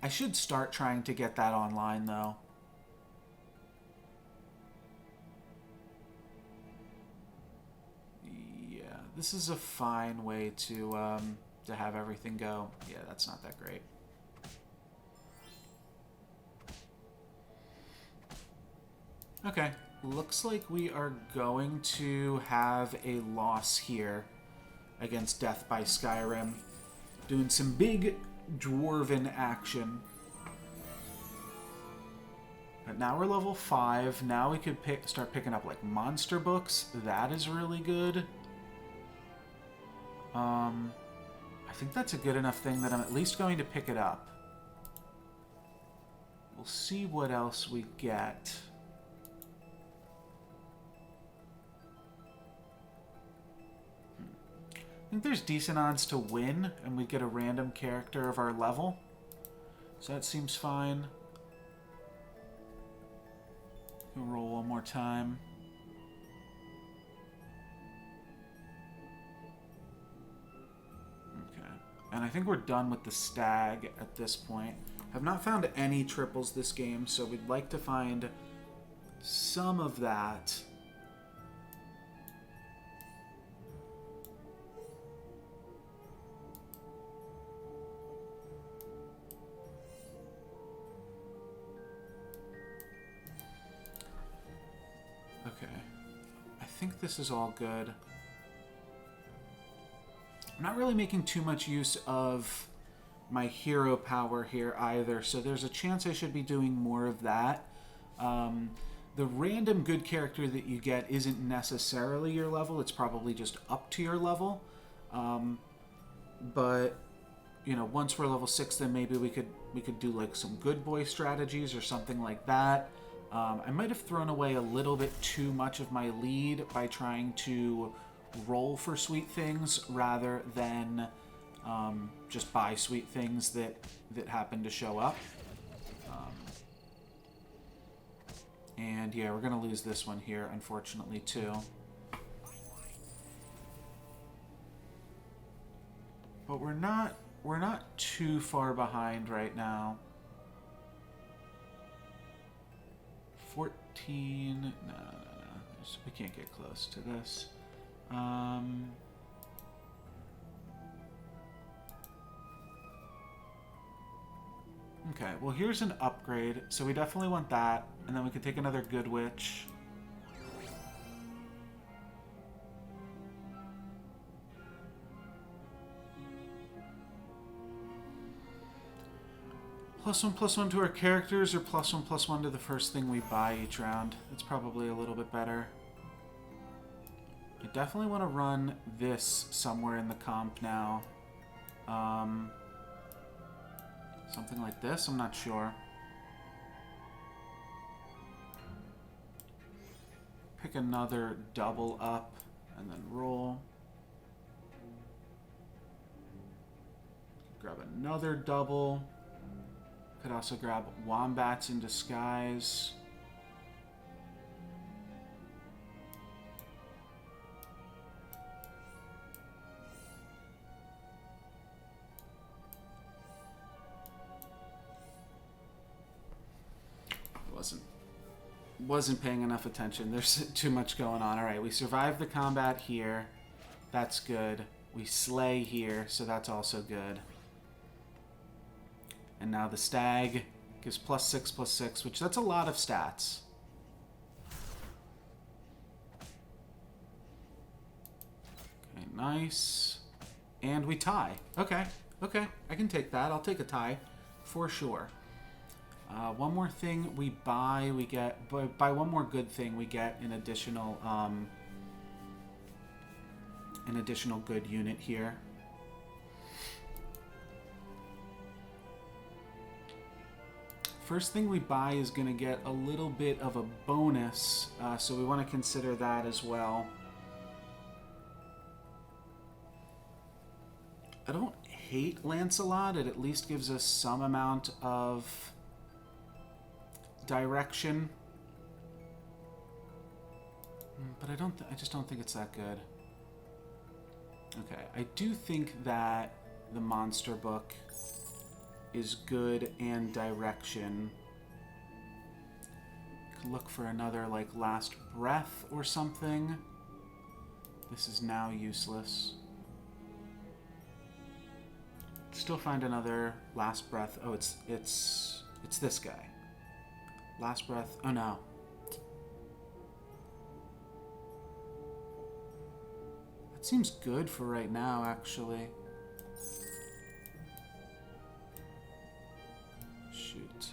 Speaker 1: I should start trying to get that online, though. Yeah, this is a fine way to have everything go. Yeah, that's not that great. Okay, looks like we are going to have a loss here against Death by Skyrim. Doing some big dwarven action. But now we're level 5. Now we could start picking up like monster books. That is really good. I think that's a good enough thing that I'm at least going to pick it up. We'll see what else we get. I think there's decent odds to win, and we get a random character of our level. So that seems fine. We'll roll one more time. Okay. And I think we're done with the stag at this point. Have not found any triples this game, so we'd like to find some of that. Okay. I think this is all good. I'm not really making too much use of my hero power here either, so there's a chance I should be doing more of that. The random good character that you get isn't necessarily your level, it's probably just up to your level. But, you know, once we're level 6, then maybe we could do like some good boy strategies or something like that. I might have thrown away a little bit too much of my lead by trying to roll for sweet things rather than just buy sweet things that happen to show up. And yeah, we're gonna lose this one here, unfortunately, too. But we're not too far behind right now. 14. No. We can't get close to this. Okay, well here's an upgrade, so we definitely want that, and then we can take another Good Witch. +1/+1 to our characters, or +1/+1 to the first thing we buy each round. That's probably a little bit better. I definitely want to run this somewhere in the comp now. Something like this? I'm not sure. Pick another double up and then roll. Grab another double. Could also grab Wombats in Disguise. Wasn't paying enough attention. There's too much going on. Alright, we survived the combat here. That's good. We slay here, so that's also good. And now the stag gives +6/+6, which that's a lot of stats. Okay, nice. And we tie. Okay, I can take that. I'll take a tie for sure. One more thing we buy, we get, buy one more good thing, we get an additional good unit here. First thing we buy is going to get a little bit of a bonus, so we want to consider that as well. I don't hate Lancelot. It at least gives us some amount of direction, but I just don't think it's that good. Okay, I do think that the monster book is good and direction. Could look for another like last breath or something. This is now useless. Still find another last breath. Oh, it's this guy. Last breath. Oh no. That seems good for right now, actually. Shoot.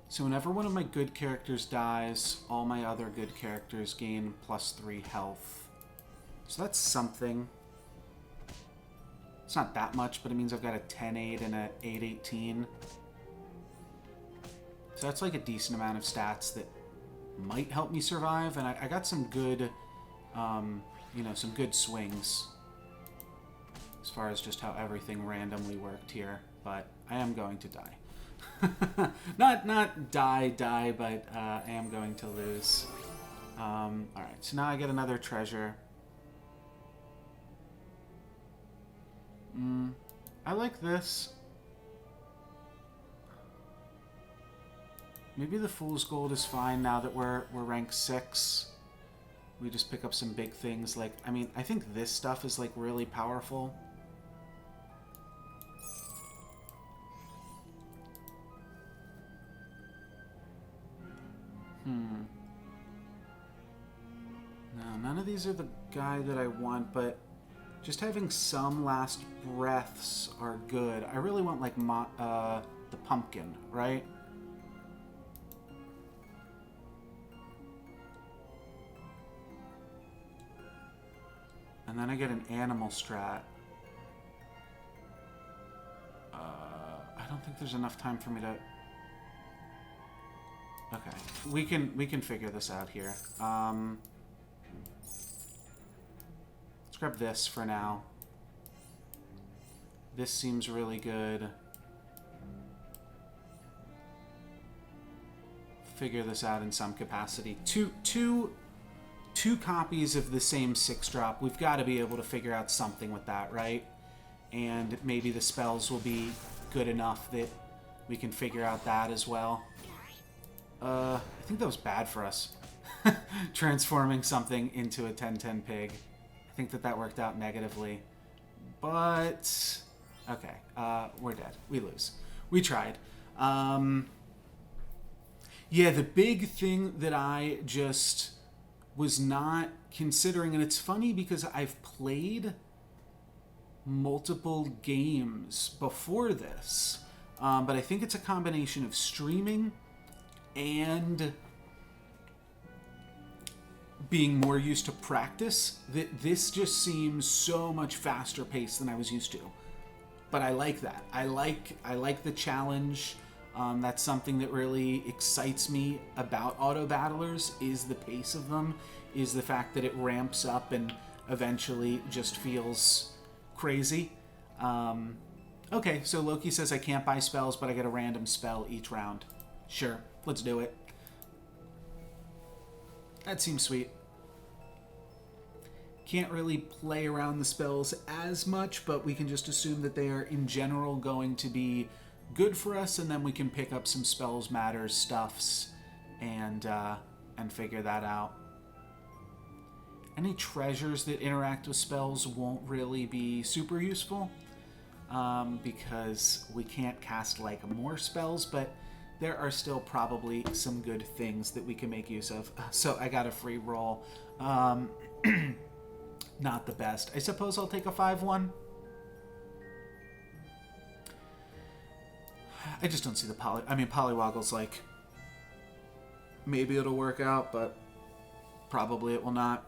Speaker 1: So whenever one of my good characters dies, all my other good characters gain +3 health. So that's something. It's not that much, but it means I've got a 10-8 and a 8-18. So that's like a decent amount of stats that might help me survive, and I got some good, you know, some good swings as far as just how everything randomly worked here. But I am going to die. not die, but I am going to lose. Alright, so now I get another treasure. I like this. Maybe the Fool's Gold is fine now that we're rank 6. We just pick up some big things. Like, I mean, I think this stuff is, like, really powerful. No, none of these are the guy that I want, but just having some last breaths are good. I really want, like, the pumpkin, right? And then I get an animal strat. I don't think there's enough time for me to... Okay, we can figure this out here. Let's grab this for now. This seems really good. Figure this out in some capacity. Two copies of the same 6-drop. We've got to be able to figure out something with that, right? And maybe the spells will be good enough that we can figure out that as well. I think that was bad for us. Transforming something into a 10-10 pig. I think that worked out negatively. But... okay, we're dead. We lose. We tried. Yeah, the big thing that I just was not considering, and it's funny because I've played multiple games before this, but I think it's a combination of streaming and being more used to practice, that this just seems so much faster paced than I was used to. But I like that. I like the challenge. That's something that really excites me about auto battlers, is the pace of them, is the fact that it ramps up and eventually just feels crazy. Okay, so Loki says I can't buy spells, but I get a random spell each round. Sure, let's do it. That seems sweet. Can't really play around the spells as much, but we can just assume that they are in general going to be good for us, and then we can pick up some spells, matters, stuffs, and figure that out. Any treasures that interact with spells won't really be super useful, because we can't cast like more spells, but there are still probably some good things that we can make use of. So I got a free roll. Not the best. I suppose I'll take a 5-1. I just don't see the Polywoggle's like, maybe it'll work out, but probably it will not.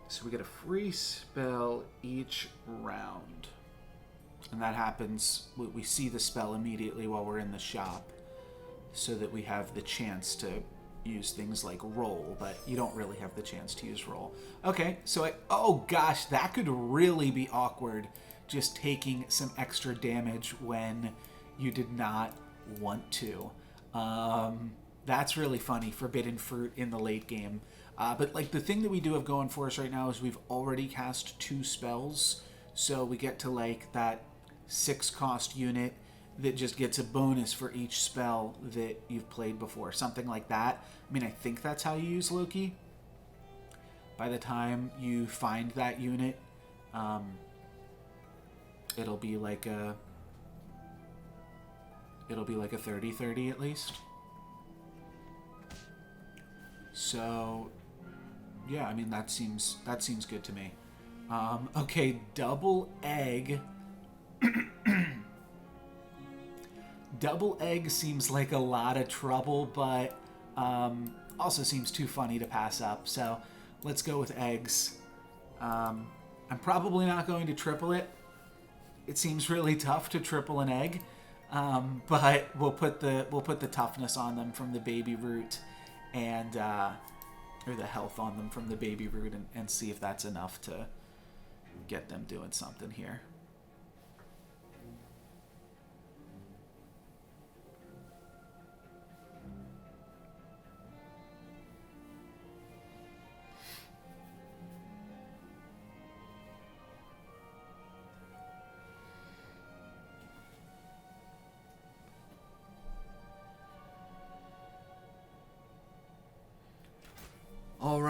Speaker 1: So we get a free spell each round. And that happens, we see the spell immediately while we're in the shop, so that we have the chance to use things like roll, but you don't really have the chance to use roll. Okay, so oh gosh, that could really be awkward, just taking some extra damage when you did not want to. That's really funny, forbidden fruit in the late game. But like the thing that we do have going for us right now is we've already cast 2 spells, so we get to like that 6-cost unit that just gets a bonus for each spell that you've played before. Something like that. I mean, I think that's how you use Loki. By the time you find that unit, it'll be like a 30-30 at least. So, yeah, I mean, that seems good to me. Okay, double egg. Double egg seems like a lot of trouble, but also seems too funny to pass up. So let's go with eggs. I'm probably not going to triple it. It seems really tough to triple an egg, but we'll put the toughness on them from the baby root, and or the health on them from the baby root, and see if that's enough to get them doing something here.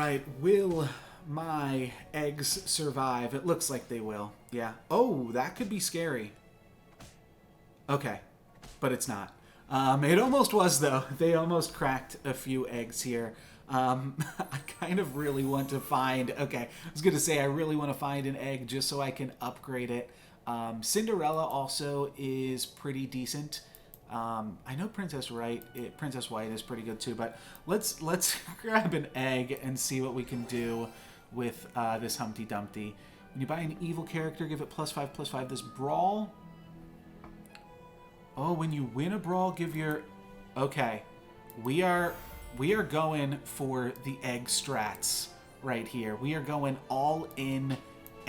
Speaker 1: right, will my eggs survive? It looks like they will. Yeah. Oh, that could be scary. Okay, but it's not. It almost was, though. They almost cracked a few eggs here. I kind of really want to find... Okay, I was going to say I really want to find an egg just so I can upgrade it. Cinderella also is pretty decent. I know Princess White is pretty good too, but let's grab an egg and see what we can do with this Humpty Dumpty. When you buy an evil character, give it +5/+5. This Brawl... Oh, when you win a Brawl, give your... Okay. We are going for the egg strats right here. We are going all in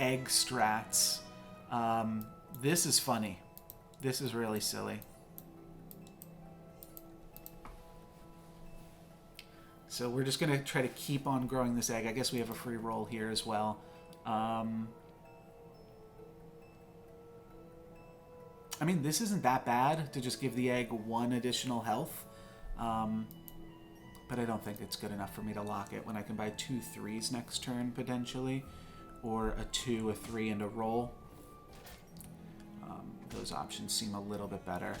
Speaker 1: egg strats. This is funny. This is really silly. So we're just going to try to keep on growing this egg. I guess we have a free roll here as well. I mean, this isn't that bad to just give the egg 1 additional health. But I don't think it's good enough for me to lock it when I can buy 2 3s next turn, potentially. Or a 2, a 3, and a roll. Those options seem a little bit better.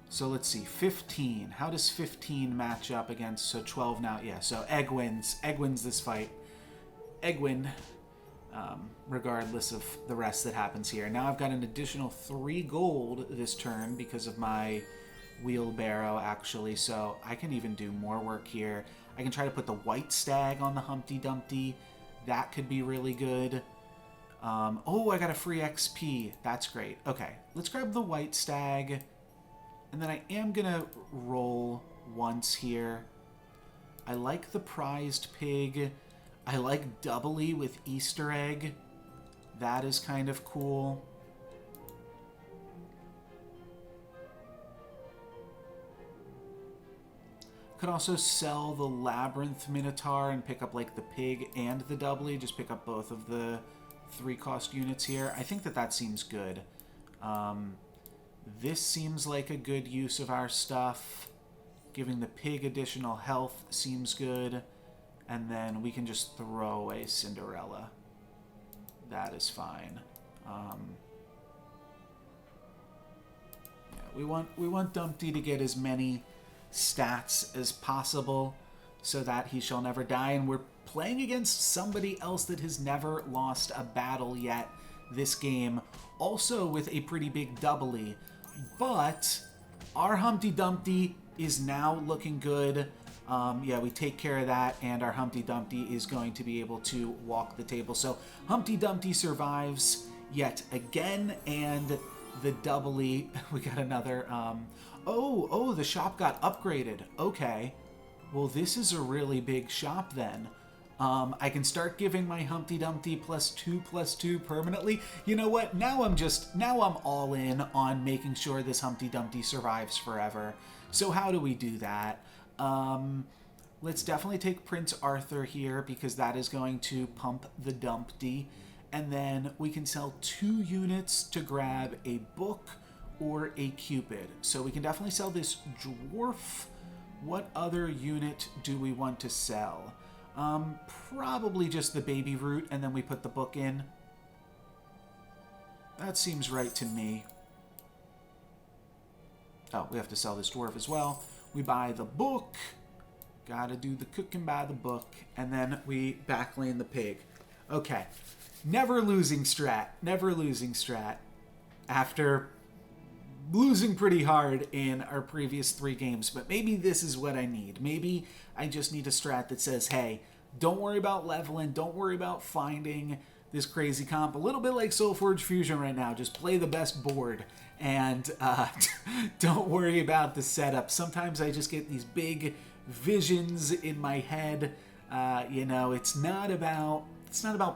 Speaker 1: So let's see, 15. How does 15 match up against, so 12 now? Yeah, so egg wins. Egg wins this fight. Egg win. Regardless of the rest that happens here. Now I've got an additional 3 gold this turn because of my wheelbarrow, actually, so I can even do more work here. I can try to put the white stag on the Humpty Dumpty. That could be really good. Oh, I got a free XP. That's great. Okay, let's grab the white stag, and then I am gonna roll once here. I like the prized pig. I like doubly with Easter egg. That is kind of cool. Could also sell the Labyrinth Minotaur and pick up like the pig and the doubly. Just pick up both of the 3-cost units here. I think that seems good. This seems like a good use of our stuff. Giving the pig additional health seems good. And then we can just throw away Cinderella. That is fine. Yeah, we want Dumpty to get as many stats as possible so that he shall never die. And we're playing against somebody else that has never lost a battle yet this game. Also with a pretty big doubly. But our Humpty Dumpty is now looking good. Yeah, we take care of that, and our Humpty Dumpty is going to be able to walk the table. So Humpty Dumpty survives yet again, and the doubly, we got another, oh, the shop got upgraded. Okay, well, this is a really big shop then. I can start giving my Humpty Dumpty +2/+2 permanently. You know what? Now I'm all in on making sure this Humpty Dumpty survives forever. So how do we do that? Let's definitely take Prince Arthur here because that is going to pump the Dumpty. And then we can sell 2 units to grab a book or a Cupid. So we can definitely sell this dwarf. What other unit do we want to sell? Probably just the baby root, and then we put the book in. That seems right to me. Oh, we have to sell this dwarf as well. We buy the book. Gotta do the cooking by the book. And then we backlane the pig. Okay. Never losing strat. Never losing strat. After losing pretty hard in our previous 3 games. But maybe this is what I need. Maybe I just need a strat that says, hey, don't worry about leveling. Don't worry about finding this crazy comp. A little bit like Soulforge Fusion right now. Just play the best board. And don't worry about the setup. Sometimes I just get these big visions in my head. You know, it's not about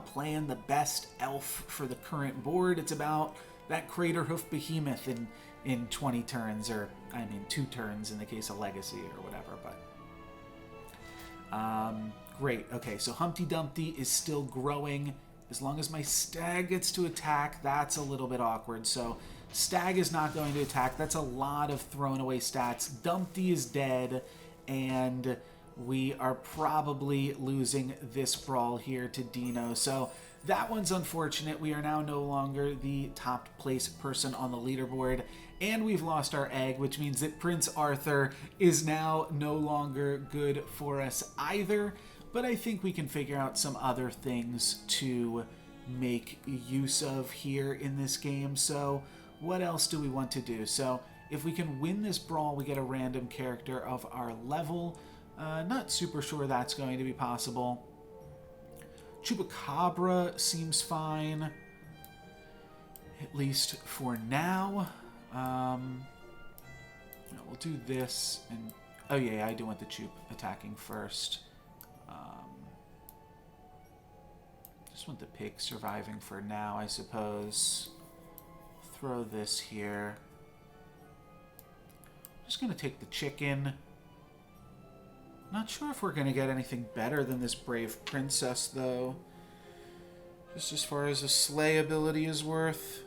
Speaker 1: playing the best elf for the current board. It's about that Craterhoof Behemoth in 20 turns, or I mean 2 turns in the case of Legacy or whatever. But great. Okay, so Humpty Dumpty is still growing. As long as my stag gets to attack, that's a little bit awkward. So stag is not going to attack. That's a lot of thrown away stats. Dumpty is dead, and we are probably losing this brawl here to Dino. So that one's unfortunate. We are now no longer the top place person on the leaderboard, and we've lost our egg, which means that Prince Arthur is now no longer good for us either. But I think we can figure out some other things to make use of here in this game. So what else do we want to do? So if we can win this brawl, we get a random character of our level. Not super sure that's going to be possible. Chupacabra seems fine, at least for now. We'll do this, and oh yeah, I do want the Chup attacking first. Just want the pig surviving for now, I suppose. Throw this here. Just gonna take the chicken. Not sure if we're gonna get anything better than this brave princess, though. Just as far as a slay ability is worth.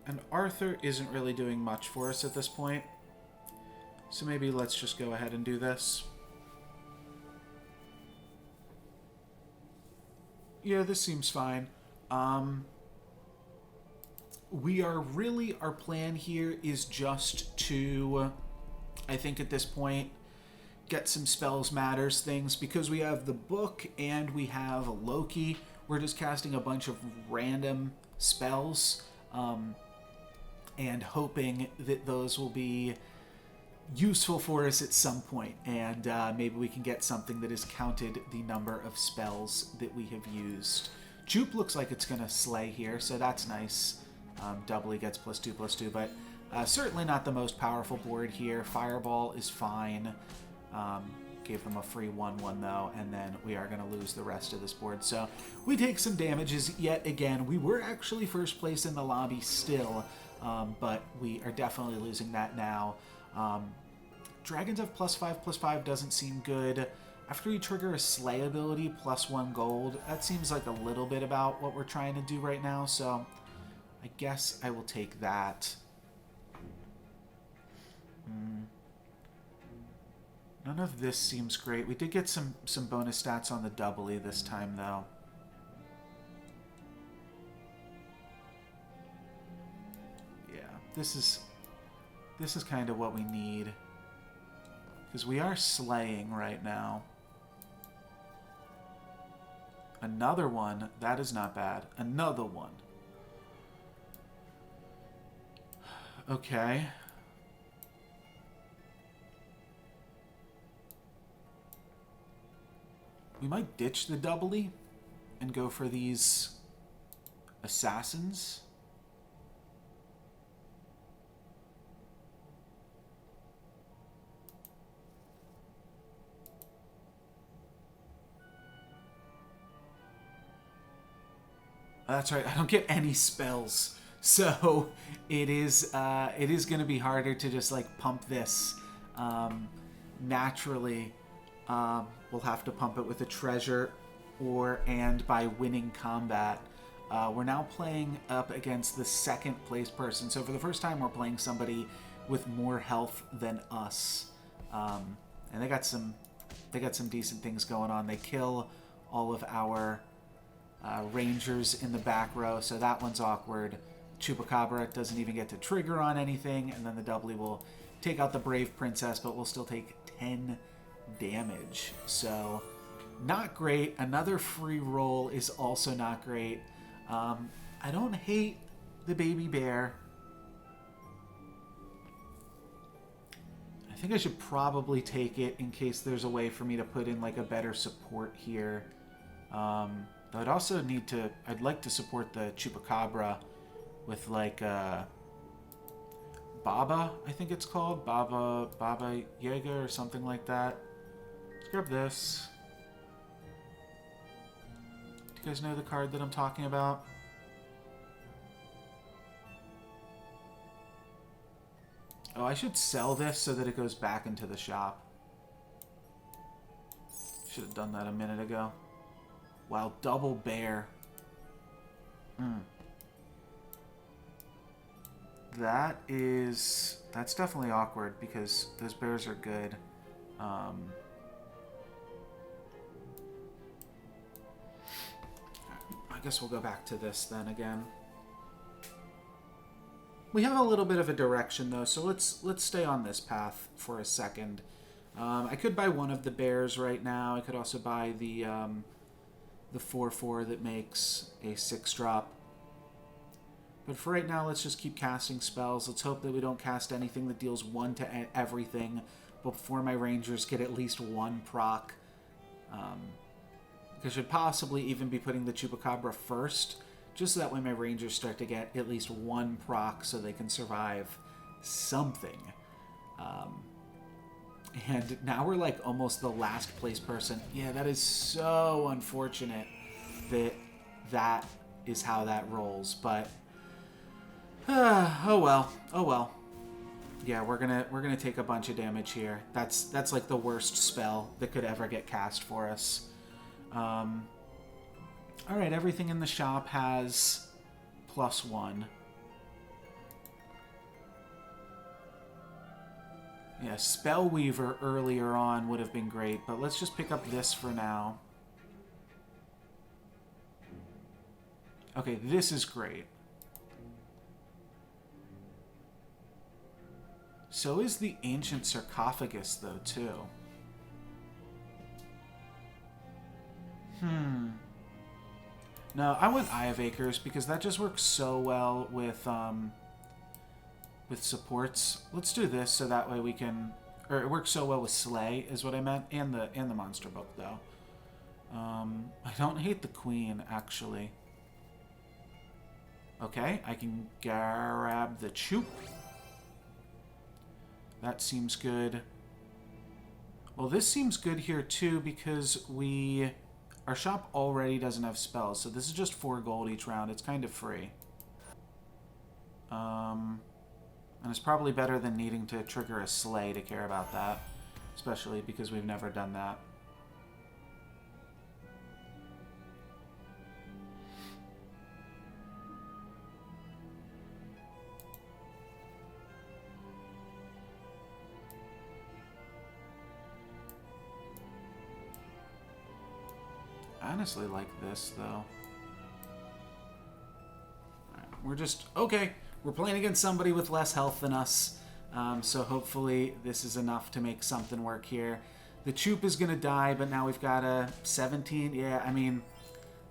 Speaker 1: And Arthur isn't really doing much for us at this point. So maybe let's just go ahead and do this. Yeah, this seems fine. Our plan here is just to, I think at this point, get some spells matters things, because we have the book and we have Loki. We're just casting a bunch of random spells and hoping that those will be useful for us at some point, and maybe we can get something that has counted the number of spells that we have used. Jupe looks like it's going to slay here, so that's nice. Doubly gets +2/+2, but certainly not the most powerful board here. Fireball is fine. Gave them a free 1/1 though, and then we are going to lose the rest of this board. So we take some damages yet again. We were actually first place in the lobby still, but we are definitely losing that now. Dragons have +5/+5 doesn't seem good. After we trigger a slay ability, +1 gold, that seems like a little bit about what we're trying to do right now, so I guess I will take that. None of this seems great. We did get some bonus stats on the doubly this time, though. Yeah, this is kind of what we need, because we are slaying right now. Another one. That is not bad. Another one. Okay. We might ditch the doubly and go for these assassins. That's right, I don't get any spells, so it is going to be harder to just like pump this. Naturally, we'll have to pump it with a treasure and by winning combat. We're now playing up against the second place person, so for the first time we're playing somebody with more health than us, and they got some decent things going on. They kill all of our rangers in the back row, so that one's awkward. Chupacabra doesn't even get to trigger on anything, and then the doubly will take out the brave princess, but we'll still take 10 damage. So not great. Another free roll is also not great. I don't hate the baby bear. I think I should probably take it in case there's a way for me to put in like a better support here. Though I'd like to support the Chupacabra with like Baba, I think it's called. Baba Yaga or something like that. Let's grab this. Do you guys know the card that I'm talking about? Oh, I should sell this so that it goes back into the shop. Should have done that a minute ago. Wow, double bear. That's definitely awkward because those bears are good. guess we'll go back to this then again. We have a little bit of a direction though, so let's stay on this path for a second. I could buy one of the bears right now. I could also buy the 4/4 that makes a 6-drop. But for right now, let's just keep casting spells. Let's hope that we don't cast anything that deals 1 to everything before my rangers get at least 1 proc. I should possibly even be putting the Chupacabra first, just so that way my rangers start to get at least 1 proc so they can survive something. And now we're like almost the last place person. Yeah, that is so unfortunate that that is how that rolls. But oh well. Yeah, we're gonna take a bunch of damage here. That's like the worst spell that could ever get cast for us. All right, everything in the shop has +1. Yeah, Spellweaver earlier on would have been great, but let's just pick up this for now. Okay, this is great. So is the Ancient Sarcophagus, though, too. No, I want Eye of Acres, because that just works so well with supports. Let's do this so that way we can... Or it works so well with Slay, is what I meant, and the Monster Book, though. I don't hate the Queen, actually. Okay, I can grab the Choop. That seems good. Well, this seems good here, too, because our shop already doesn't have spells, so this is just 4 gold each round. It's kind of free. And it's probably better than needing to trigger a Slay to care about that, especially because we've never done that. I honestly like this, though. Alright, we're just... Okay, we're playing against somebody with less health than us, so hopefully this is enough to make something work here. The Choop is going to die, but now we've got a 17. Yeah, I mean,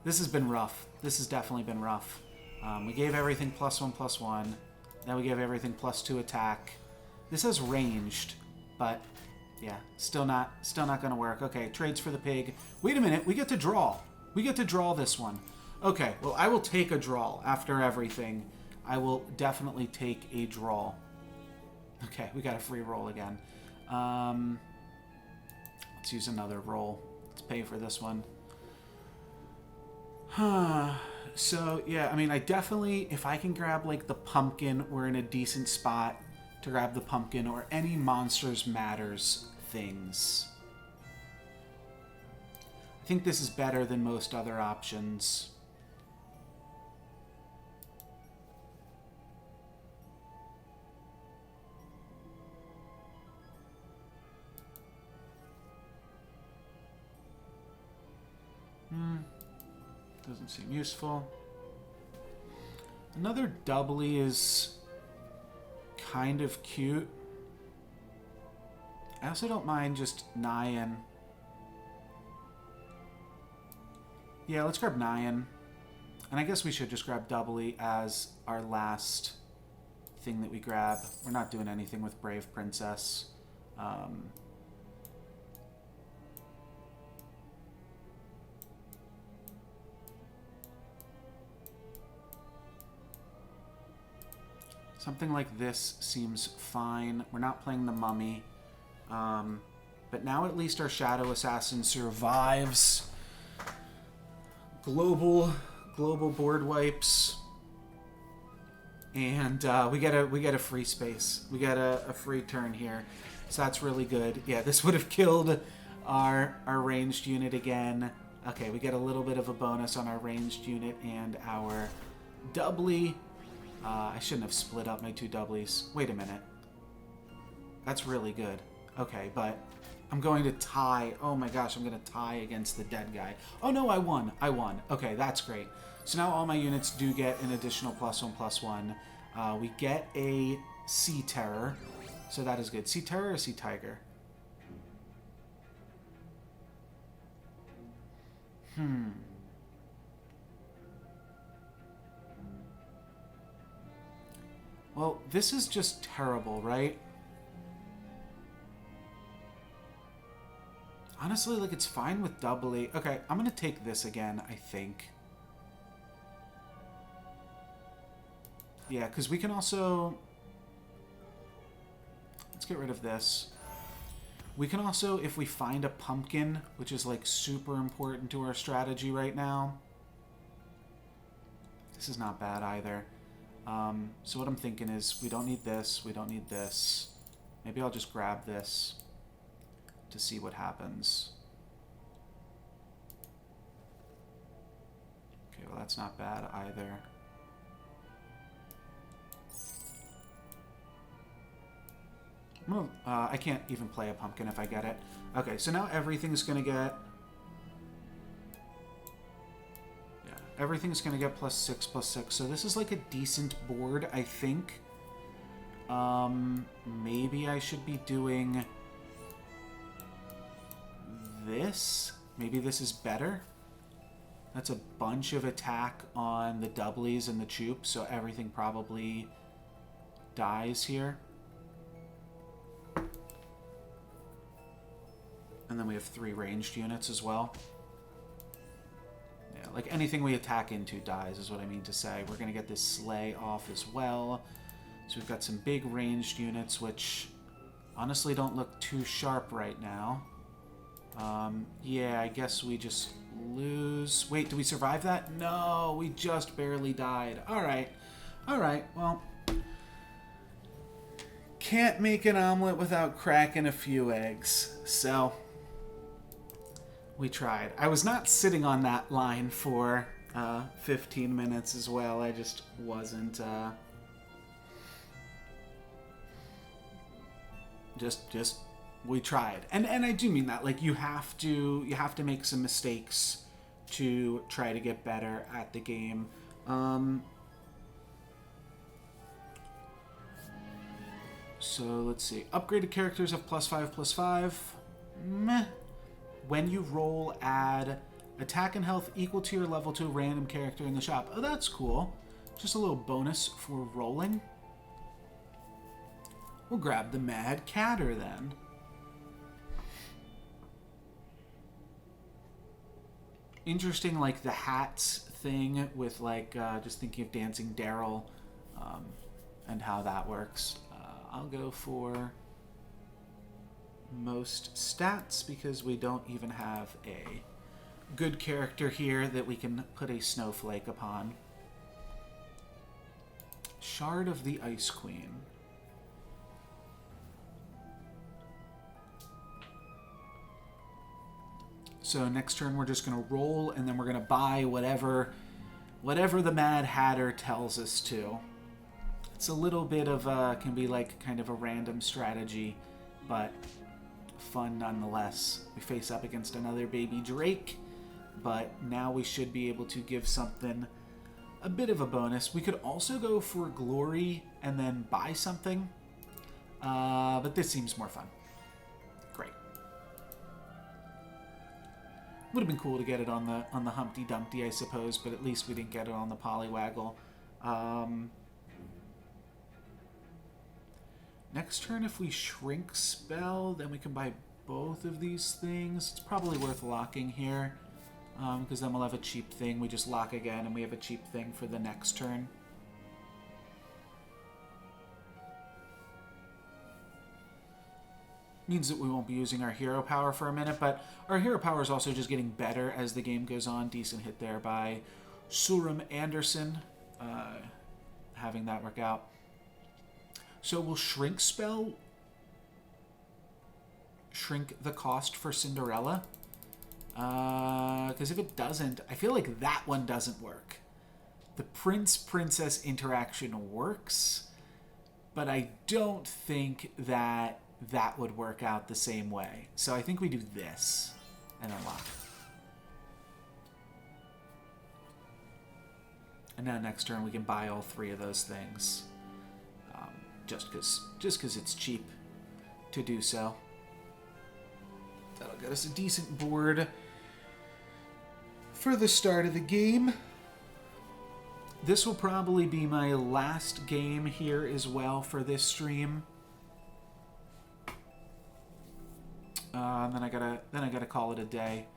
Speaker 1: this has been rough. This has definitely been rough. We gave everything +1/+1. Now we gave everything +2 attack. This has ranged, but... yeah, still not going to work. Okay, trades for the pig. Wait a minute, we get to draw. We get to draw this one. Okay, well, I will take a draw after everything. I will definitely take a draw. Okay, we got a free roll again. Let's use another roll. Let's pay for this one. So, yeah, I mean, I definitely, if I can grab, like, the pumpkin, we're in a decent spot to grab the pumpkin, or any Monsters Matters things. I think this is better than most other options. Doesn't seem useful. Another doubly is kind of cute. I also don't mind just Nyan. Yeah, let's grab Nyan. And I guess we should just grab doubly as our last thing that we grab. We're not doing anything with Brave Princess. Something like this seems fine. We're not playing the Mummy. But now at least our Shadow Assassin survives. Global board wipes. And we get a free space. We get a free turn here. So that's really good. Yeah, this would have killed our ranged unit again. Okay, we get a little bit of a bonus on our ranged unit and our doubly. I shouldn't have split up my 2 doublies. Wait a minute. That's really good. Okay, but I'm going to tie. Oh my gosh, I'm going to tie against the dead guy. Oh no, I won. I won. Okay, that's great. So now all my units do get an additional +1/+1. We get a Sea Terror. So that is good. Sea Terror or Sea Tiger? Well, this is just terrible, right? Honestly, like, it's fine with doubly. Okay, I'm going to take this again, I think. Yeah, because we can also... Let's get rid of this. We can also, if we find a pumpkin, which is, like, super important to our strategy right now. This is not bad either. So what I'm thinking is, we don't need this, we don't need this. Maybe I'll just grab this to see what happens. Okay, well that's not bad either. I can't even play a pumpkin if I get it. Okay, so now everything's gonna get... Yeah, everything's gonna get +6/+6. So this is like a decent board, I think. Maybe I should be doing... this? Maybe this is better? That's a bunch of attack on the doublies and the choops, so everything probably dies here. And then we have 3 ranged units as well. Yeah, like anything we attack into dies is what I mean to say. We're going to get this sleigh off as well. So we've got some big ranged units, which honestly don't look too sharp right now. Yeah, I guess we just lose. Wait, do we survive that? No, we just barely died. Alright. Alright, well. Can't make an omelet without cracking a few eggs. So, we tried. I was not sitting on that line for 15 minutes as well. I just wasn't... Just we tried, and I do mean that. Like, you have to make some mistakes to try to get better at the game. So let's see. Upgraded characters have +5/+5. Meh. When you roll, add attack and health equal to your level to a random character in the shop. Oh, that's cool. Just a little bonus for rolling. We'll grab the Mad Catter then. Interesting, like, the hats thing with, like, just thinking of Dancing Daryl and how that works. I'll go for most stats because we don't even have a good character here that we can put a snowflake upon. Shard of the Ice Queen. So next turn we're just going to roll, and then we're going to buy whatever the Mad Hatter tells us to. It's a little bit of can be like kind of a random strategy, but fun nonetheless. We face up against another baby Drake, but now we should be able to give something a bit of a bonus. We could also go for glory and then buy something, but this seems more fun. Great. Would have been cool to get it on the Humpty Dumpty, I suppose, but at least we didn't get it on the Poliwaggle. Next turn, if we shrink spell, then we can buy both of these things. It's probably worth locking here, because then we'll have a cheap thing. We just lock again, and we have a cheap thing for the next turn. Means that we won't be using our hero power for a minute, but our hero power is also just getting better as the game goes on. Decent hit there by Suram Anderson, having that work out. So will Shrink Spell shrink the cost for Cinderella? Because if it doesn't, I feel like that one doesn't work. The Prince-Princess interaction works, but I don't think that that would work out the same way. So I think we do this and then lock. And now next turn we can buy all 3 of those things. Just because it's cheap to do so. That'll get us a decent board for the start of the game. This will probably be my last game here as well for this stream. And then I gotta call it a day.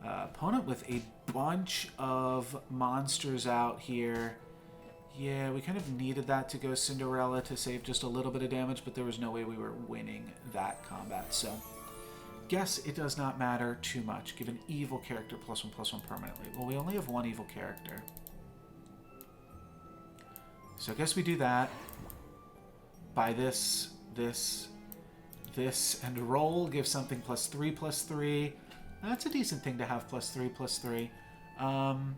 Speaker 1: Opponent with a bunch of monsters out here. Yeah, we kind of needed that to go Cinderella to save just a little bit of damage, but there was no way we were winning that combat, so guess it does not matter too much. Give an evil character +1/+1 permanently. Well, we only have 1 evil character. So I guess we do that. Buy this, and roll. Give something +3/+3. That's a decent thing to have, +3/+3. And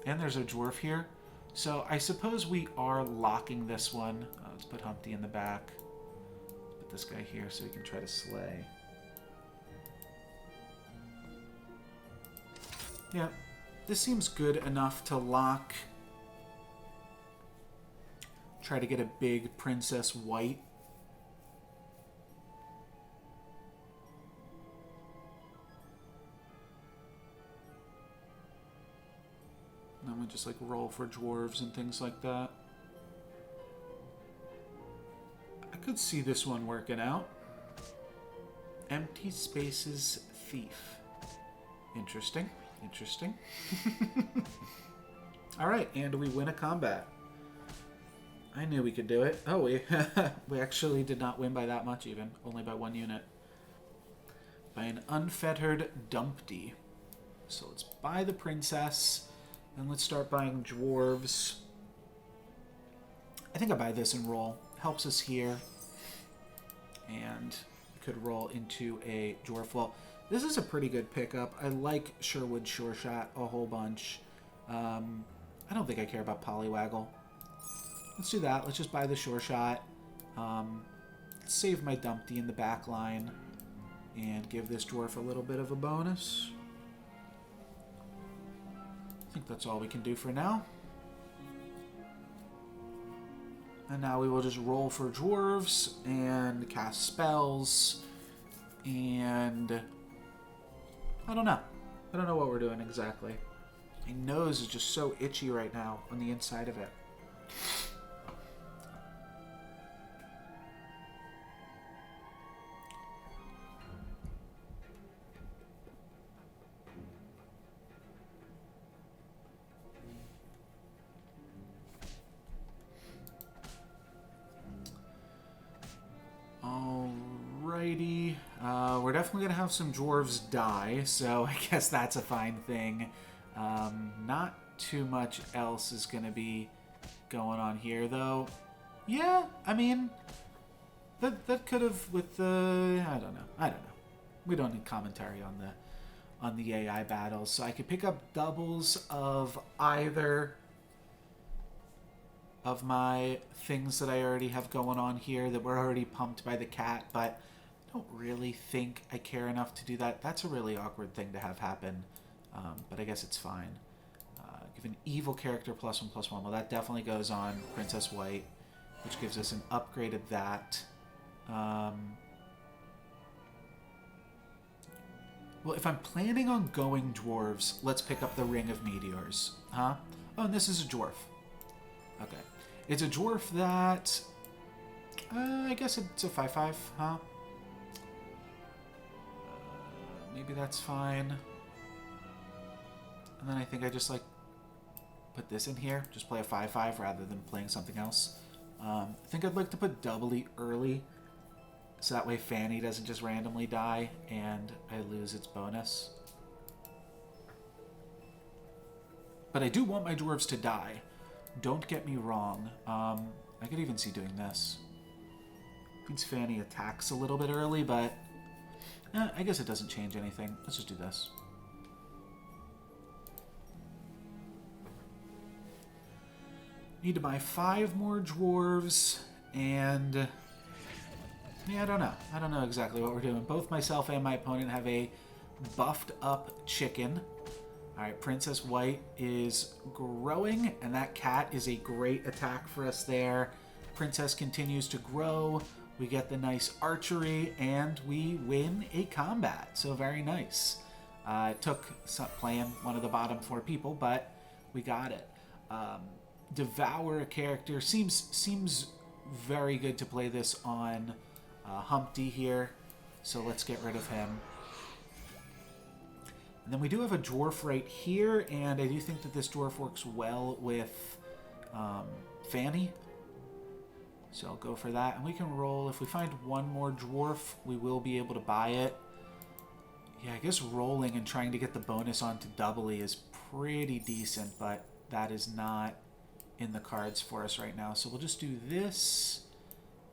Speaker 1: there's a dwarf here. So I suppose we are locking this one. Let's put Humpty in the back. Put this guy here so we can try to slay. Yeah, this seems good enough to lock. Try to get a big Princess White. And then we just like roll for dwarves and things like that. I could see this one working out. Empty Spaces Thief. Interesting. Interesting. Alright, and we win a combat. I knew we could do it. Oh, we actually did not win by that much even. Only by 1 unit. By an unfettered Dumpty. So let's buy the princess. And let's start buying dwarves. I think I buy this and roll. Helps us here. And we could roll into a dwarf. Well, this is a pretty good pickup. I like Sherwood Sure Shot a whole bunch. I don't think I care about Poliwaggle. Let's do that. Let's just buy the Sure Shot. Save my Dumpty in the back line. And give this dwarf a little bit of a bonus. I think that's all we can do for now. And now we will just roll for dwarves and cast spells. And I don't know. I don't know what we're doing exactly. My nose is just so itchy right now on the inside of it. Alrighty. We're definitely going to have some dwarves die, so I guess that's a fine thing. Not too much else is going to be going on here, though. Yeah, I mean, that could have with the... I don't know. We don't need commentary on the AI battles, so I could pick up doubles of either of my things that I already have going on here that were already pumped by the cat, but I don't really think I care enough to do that. That's a really awkward thing to have happen, but I guess it's fine. Give an evil character +1/+1. Well, that definitely goes on Princess White, which gives us an upgrade of that. Well, if I'm planning on going dwarves, let's pick up the Ring of Meteors. Huh? Oh, and this is a dwarf. Okay. It's a dwarf that... I guess it's a 5/5, huh? Maybe that's fine. And then I think I just, like, put this in here. Just play a 5/5 rather than playing something else. I think I'd like to put doubly early, so that way Fanny doesn't just randomly die and I lose its bonus. But I do want my dwarves to die. Don't get me wrong. I could even see doing this. Means Fanny attacks a little bit early, but I guess it doesn't change anything. Let's just do this. Need to buy 5 more dwarves, and Yeah, I don't know. I don't know exactly what we're doing. Both myself and my opponent have a buffed up chicken. Alright, Princess White is growing, and that cat is a great attack for us there. Princess continues to grow. We get the nice archery, and we win a combat. So very nice. It took playing one of the bottom 4 people, but we got it. Devour a character. Seems very good to play this on Humpty here. So let's get rid of him. And then we do have a dwarf right here, and I do think that this dwarf works well with Fanny. So I'll go for that. And we can roll. If we find one more dwarf, we will be able to buy it. Yeah, I guess rolling and trying to get the bonus onto doubly is pretty decent, but that is not in the cards for us right now. So we'll just do this,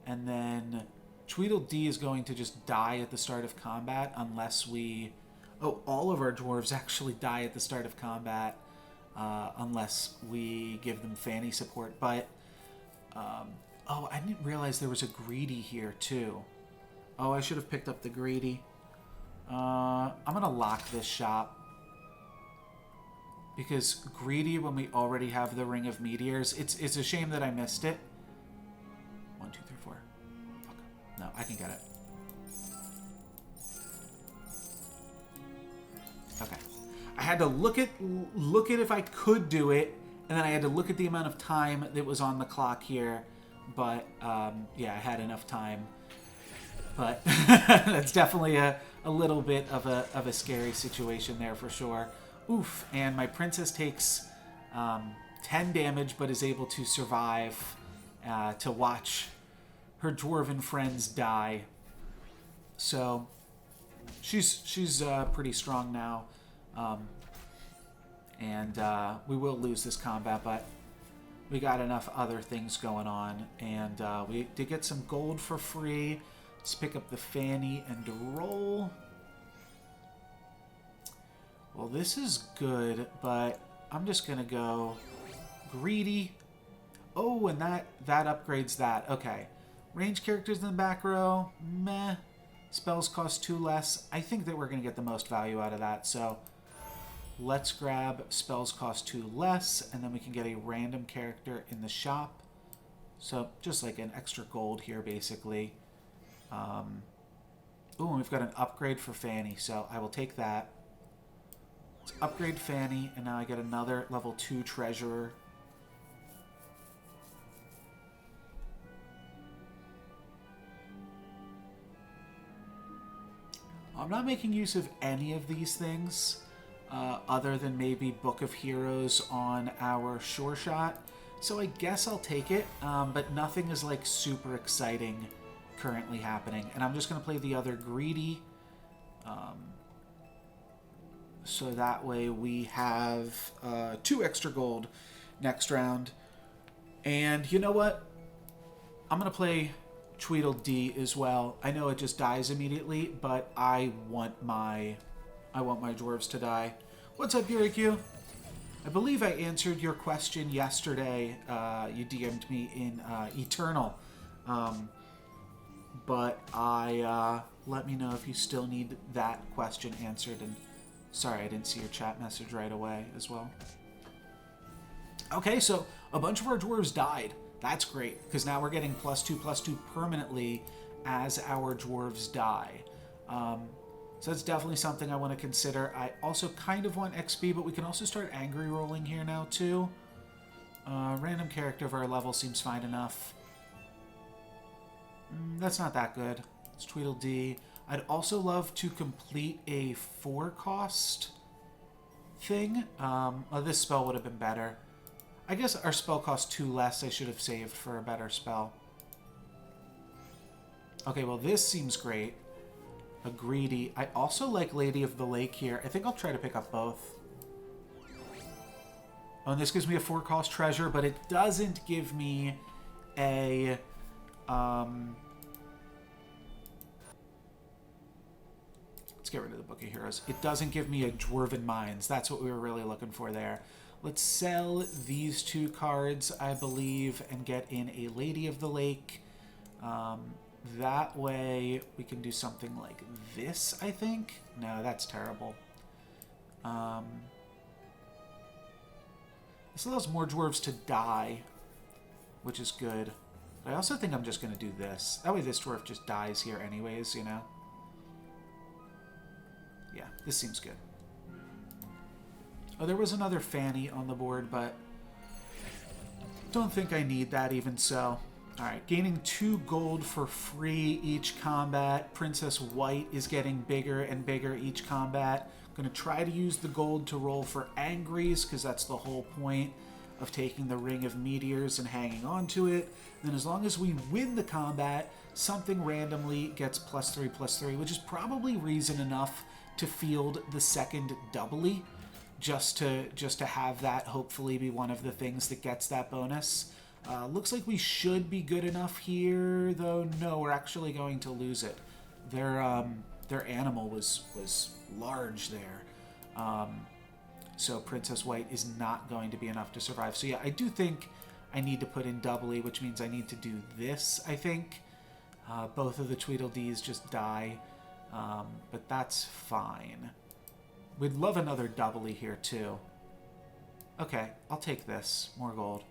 Speaker 1: and then Tweedledee is going to just die at the start of combat unless we... Oh, all of our dwarves actually die at the start of combat unless we give them Fanny support. But, oh, I didn't realize there was a greedy here too. Oh, I should have picked up the greedy. I'm going to lock this shop. Because greedy, when we already have the Ring of Meteors, it's a shame that I missed it. 1, 2, 3, 4. Fuck. No, I can get it. Okay. I had to look at if I could do it, and then I had to look at the amount of time that was on the clock here. But yeah, I had enough time. But that's definitely a little bit of a scary situation there for sure. Oof, and my princess takes 10 damage, but is able to survive to watch her dwarven friends die. So she's pretty strong now, and we will lose this combat, but we got enough other things going on, and we did get some gold for free. Let's pick up the Fanny and roll. Well, this is good, but I'm just going to go greedy. Oh, and that upgrades that. Okay. Range characters in the back row, meh. Spells cost 2 less. I think that we're going to get the most value out of that, so let's grab spells cost 2 less, and then we can get a random character in the shop. So just like an extra gold here, basically. Oh, and we've got an upgrade for Fanny, so I will take that. Let's upgrade Fanny, and now I get another level 2 treasurer. I'm not making use of any of these things, other than maybe Book of Heroes on our Sure Shot. So I guess I'll take it, but nothing is like super exciting currently happening. And I'm just going to play the other greedy. So that way we have 2 extra gold next round. And you know what? I'm going to play Tweedledee as well. I know it just dies immediately, but I want my dwarves to die. What's up, Yuriku? I believe I answered your question yesterday. You DM'd me in Eternal. But let me know if you still need that question answered. And sorry, I didn't see your chat message right away as well. Okay, so a bunch of our dwarves died. That's great, because now we're getting +2/+2 permanently as our dwarves die. So that's definitely something I want to consider. I also kind of want XP, but we can also start angry rolling here now too. Random character of our level seems fine enough. That's not that good. It's Tweedledee. I'd also love to complete a 4-cost thing. This spell would have been better. I guess our spell costs 2 less. I should have saved for a better spell. Okay, well this seems great. A greedy. I also like Lady of the Lake here. I think I'll try to pick up both. Oh, and this gives me a 4-cost treasure, but it doesn't give me a... Let's get rid of the Book of Heroes. It doesn't give me a Dwarven Mines. That's what we were really looking for there. Let's sell these 2 cards, I believe, and get in a Lady of the Lake. That way we can do something like this, I think. No, that's terrible. This allows more dwarves to die, which is good. But I also think I'm just going to do this. That way this dwarf just dies here anyways, you know? Yeah, this seems good. Oh, there was another Fanny on the board, but don't think I need that even so. Alright, gaining 2 gold for free each combat. Princess White is getting bigger and bigger each combat. Going to try to use the gold to roll for Angries, because that's the whole point of taking the Ring of Meteors and hanging on to it. And then as long as we win the combat, something randomly gets +3/+3, which is probably reason enough to field the second doubly, just to have that hopefully be one of the things that gets that bonus. Looks like we should be good enough here, though. No, we're actually going to lose it. Their animal was large there. So Princess White is not going to be enough to survive. So yeah, I do think I need to put in doubly, which means I need to do this, I think. Both of the Tweedledees just die, but that's fine. We'd love another doubly here, too. Okay, I'll take this. More gold.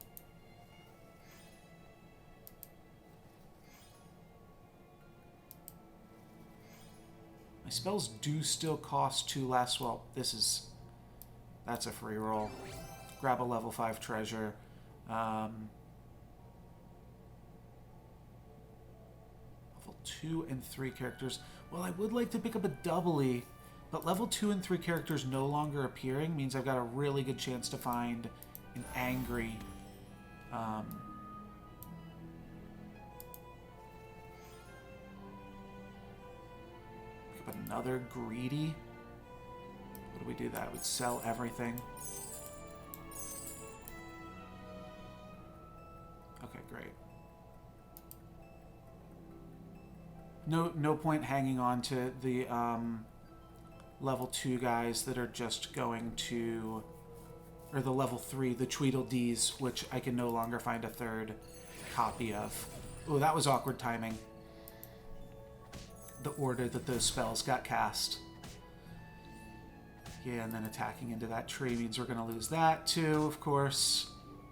Speaker 1: My spells do still cost 2 less. Well, that's a free roll. Grab a level 5 treasure. Level 2 and 3 characters. Well, I would like to pick up a doubly, but level 2 and 3 characters no longer appearing means I've got a really good chance to find an Angry. Pick up another Greedy. What do we do that? Would sell everything. Okay, great. No point hanging on to the level 2 guys that are just going to, or the level 3, the Tweedledees, which I can no longer find a third copy of. Oh, that was awkward timing. The order that those spells got cast. Yeah, and then attacking into that tree means we're going to lose that too, of course.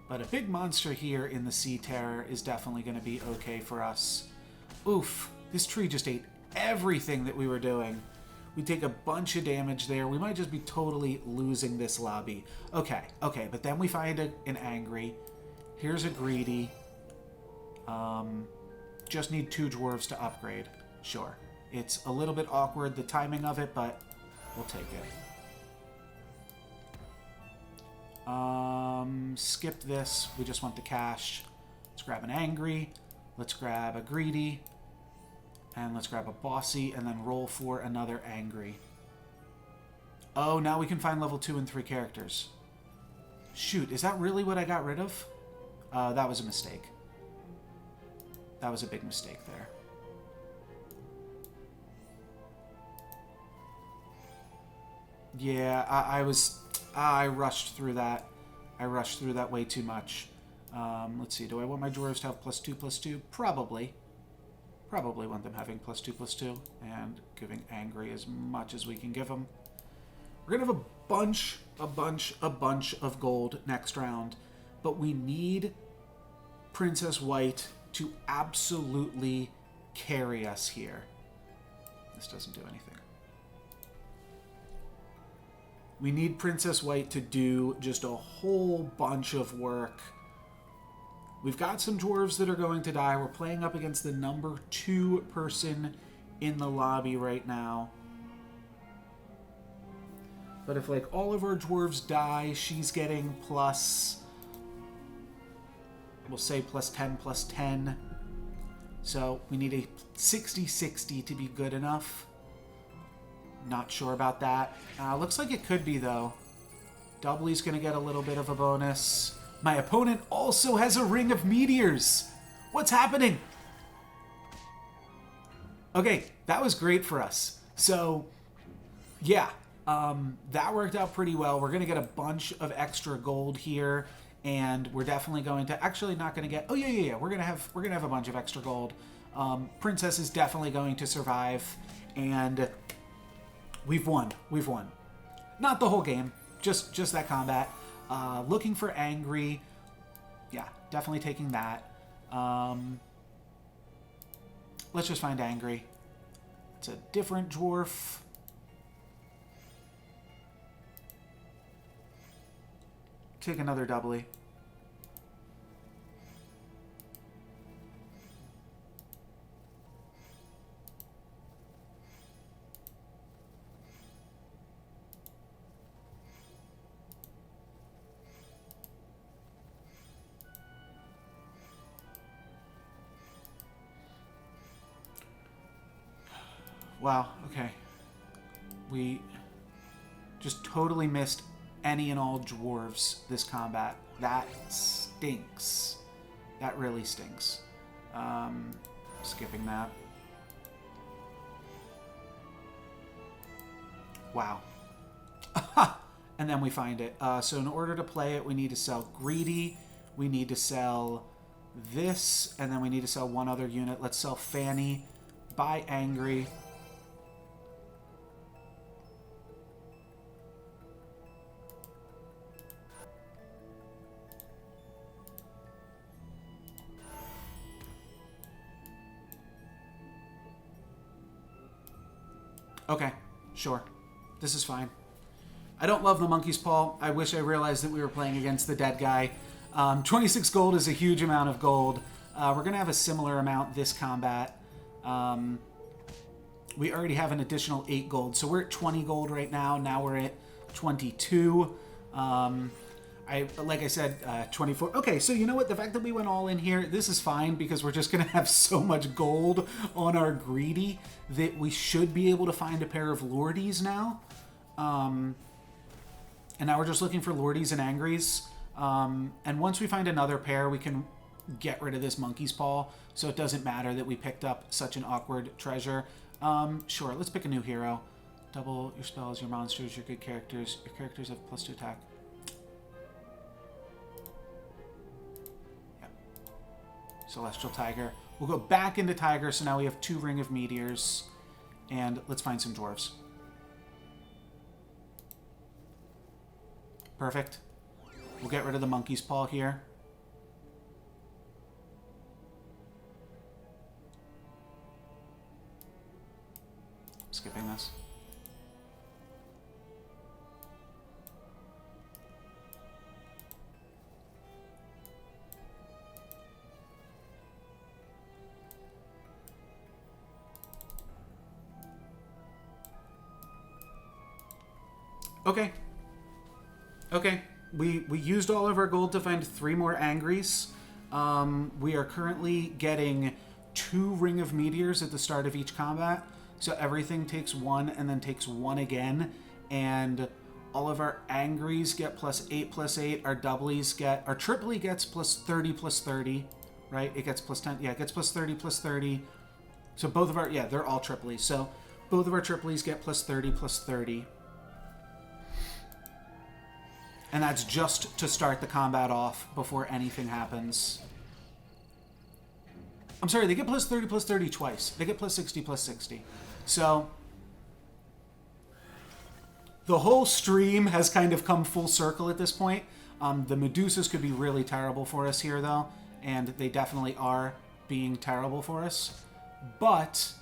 Speaker 1: But a big monster here in the Sea Terror is definitely going to be okay for us. Oof, this tree just ate everything that we were doing. We take a bunch of damage there. We might just be totally losing this lobby. Okay, but then we find an Angry. Here's a Greedy. Just need 2 dwarves to upgrade. Sure. It's a little bit awkward, the timing of it, but we'll take it. Skip this. We just want the cash. Let's grab an Angry. Let's grab a Greedy. And let's grab a Bossy, and then roll for another Angry. Oh, now we can find level 2 and 3 characters. Shoot, is that really what I got rid of? That was a mistake. That was a big mistake there. Yeah, I rushed through that. I rushed through that way too much. Let's see, do I want my dwarves to have +2/+2? Probably. Probably want them having +2/+2 and giving Angry as much as we can give them. We're going to have a bunch of gold next round, but we need Princess White to absolutely carry us here. This doesn't do anything. We need Princess White to do just a whole bunch of work. We've got some dwarves that are going to die. We're playing up against the number 2 person in the lobby right now. But if, like, all of our dwarves die, she's getting plus... We'll say +10/+10. So we need a 60/60 to be good enough. Not sure about that. Looks like it could be, though. Doubly's going to get a little bit of a bonus. My opponent also has a Ring of Meteors. What's happening? Okay, that was great for us. So, yeah, that worked out pretty well. We're going to get a bunch of extra gold here, and we're definitely going to... Actually, not going to get... Oh, yeah. We're going to have a bunch of extra gold. Princess is definitely going to survive, and we've won. We've won. Not the whole game, just that combat. Looking for Angry. Yeah, definitely taking that. Let's just find Angry. It's a different dwarf. Take another doubly. Wow, okay. We just totally missed any and all dwarves this combat. That stinks. That really stinks. Skipping that. Wow. And then we find it. So in order to play it, we need to sell Greedy. We need to sell this. And then we need to sell one other unit. Let's sell Fanny. Buy Angry. Okay, sure. This is fine. I don't love the monkey's paw. I wish I realized that we were playing against the dead guy. 26 gold is a huge amount of gold. We're going to have a similar amount this combat. We already have an additional 8 gold. So we're at 20 gold right now. Now we're at 22. Like I said, 24. Okay, so you know what? The fact that we went all in here, this is fine because we're just going to have so much gold on our Greedy that we should be able to find a pair of Lordies now. And now we're just looking for Lordies and Angries. And once we find another pair, we can get rid of this monkey's paw. So it doesn't matter that we picked up such an awkward treasure. Sure, let's pick a new hero. Double your spells, your monsters, your good characters. Your characters have +2 attack. Celestial Tiger. We'll go back into Tiger, so now we have 2 Ring of Meteors. And let's find some dwarves. Perfect. We'll get rid of the monkey's paw here. Skipping this. Okay. Okay. We used all of our gold to find 3 more Angries. We are currently getting 2 Ring of Meteors at the start of each combat. So everything takes 1 and then takes 1 again. And all of our Angries get +8/+8. Our doublies get... Our triply gets +30/+30. Right? It gets +10. Yeah, it gets +30/+30. So both of our... Yeah, they're all triplies. So both of our triplies get +30/+30. And that's just to start the combat off before anything happens. I'm sorry, they get +30/+30 twice. They get +60/+60. So the whole stream has kind of come full circle at this point. The Medusas could be really terrible for us here, though. And they definitely are being terrible for us. But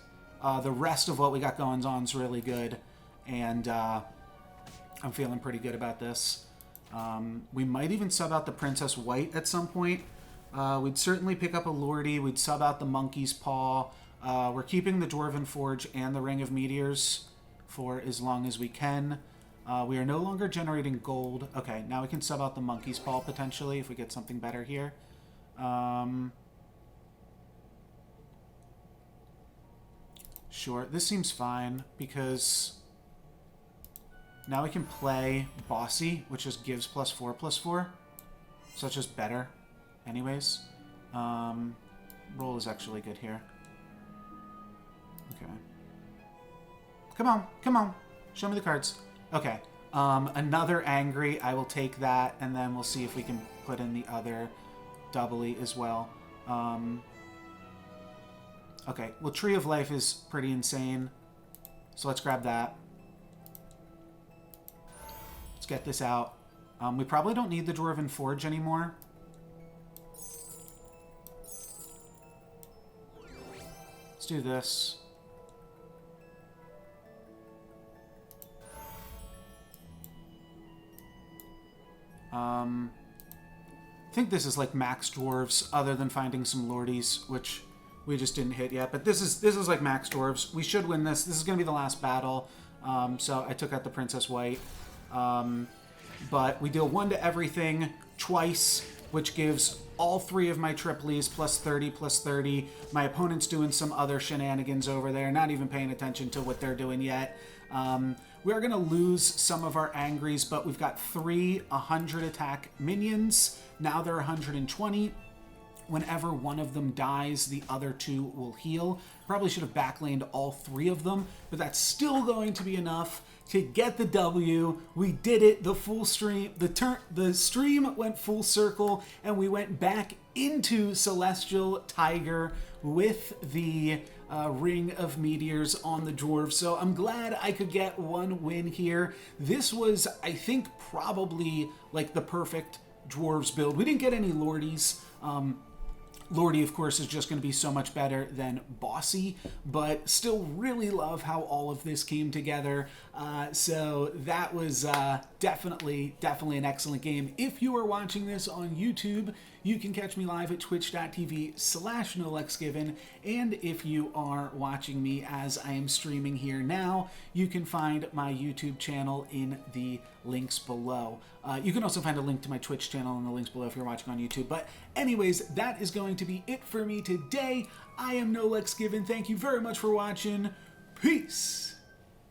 Speaker 1: the rest of what we got going on is really good. And I'm feeling pretty good about this. We might even sub out the Princess White at some point. We'd certainly pick up a Lordie. We'd sub out the Monkey's Paw. We're keeping the Dwarven Forge and the Ring of Meteors for as long as we can. We are no longer generating gold. Okay, now we can sub out the Monkey's Paw potentially if we get something better here. Sure, this seems fine because... Now we can play Bossy, which just gives +4/+4. So it's just better. Anyways. Roll is actually good here. Okay. Come on, come on. Show me the cards. Okay. Another Angry. I will take that, and then we'll see if we can put in the other doubly as well. Okay, well, Tree of Life is pretty insane. So let's grab that. Let's get this out. We probably don't need the Dwarven Forge anymore. Let's do this. I think this is like max dwarves, other than finding some lordies, which we just didn't hit yet. But this is like max dwarves. We should win this. This is going to be the last battle. So I took out the Princess White. But we deal 1 to everything twice, which gives all 3 of my triplies plus 30 plus 30. My opponent's doing some other shenanigans over there, not even paying attention to what they're doing yet. We are going to lose some of our Angries, but we've got 3 100 attack minions. Now they're 120. Whenever one of them dies, the other 2 will heal. Probably should have backlaned all 3 of them, but that's still going to be enough to get the W. We did it. The full stream, the stream went full circle, and we went back into Celestial Tiger with the Ring of Meteors on the dwarves. So I'm glad I could get 1 win here. This was, I think, probably like the perfect dwarves build. We didn't get any lordies. Lordy, of course, is just going to be so much better than Bossy, but still really love how all of this came together. So that was definitely an excellent game. If you are watching this on YouTube, you can catch me live at twitch.tv/NoLucksGiven, and if you are watching me as I am streaming here now, you can find my YouTube channel in the links below. You can also find a link to my Twitch channel in the links below if you're watching on YouTube. But anyways, that is going to be it for me today. I am NoLucksGiven. Thank you very much for watching. Peace!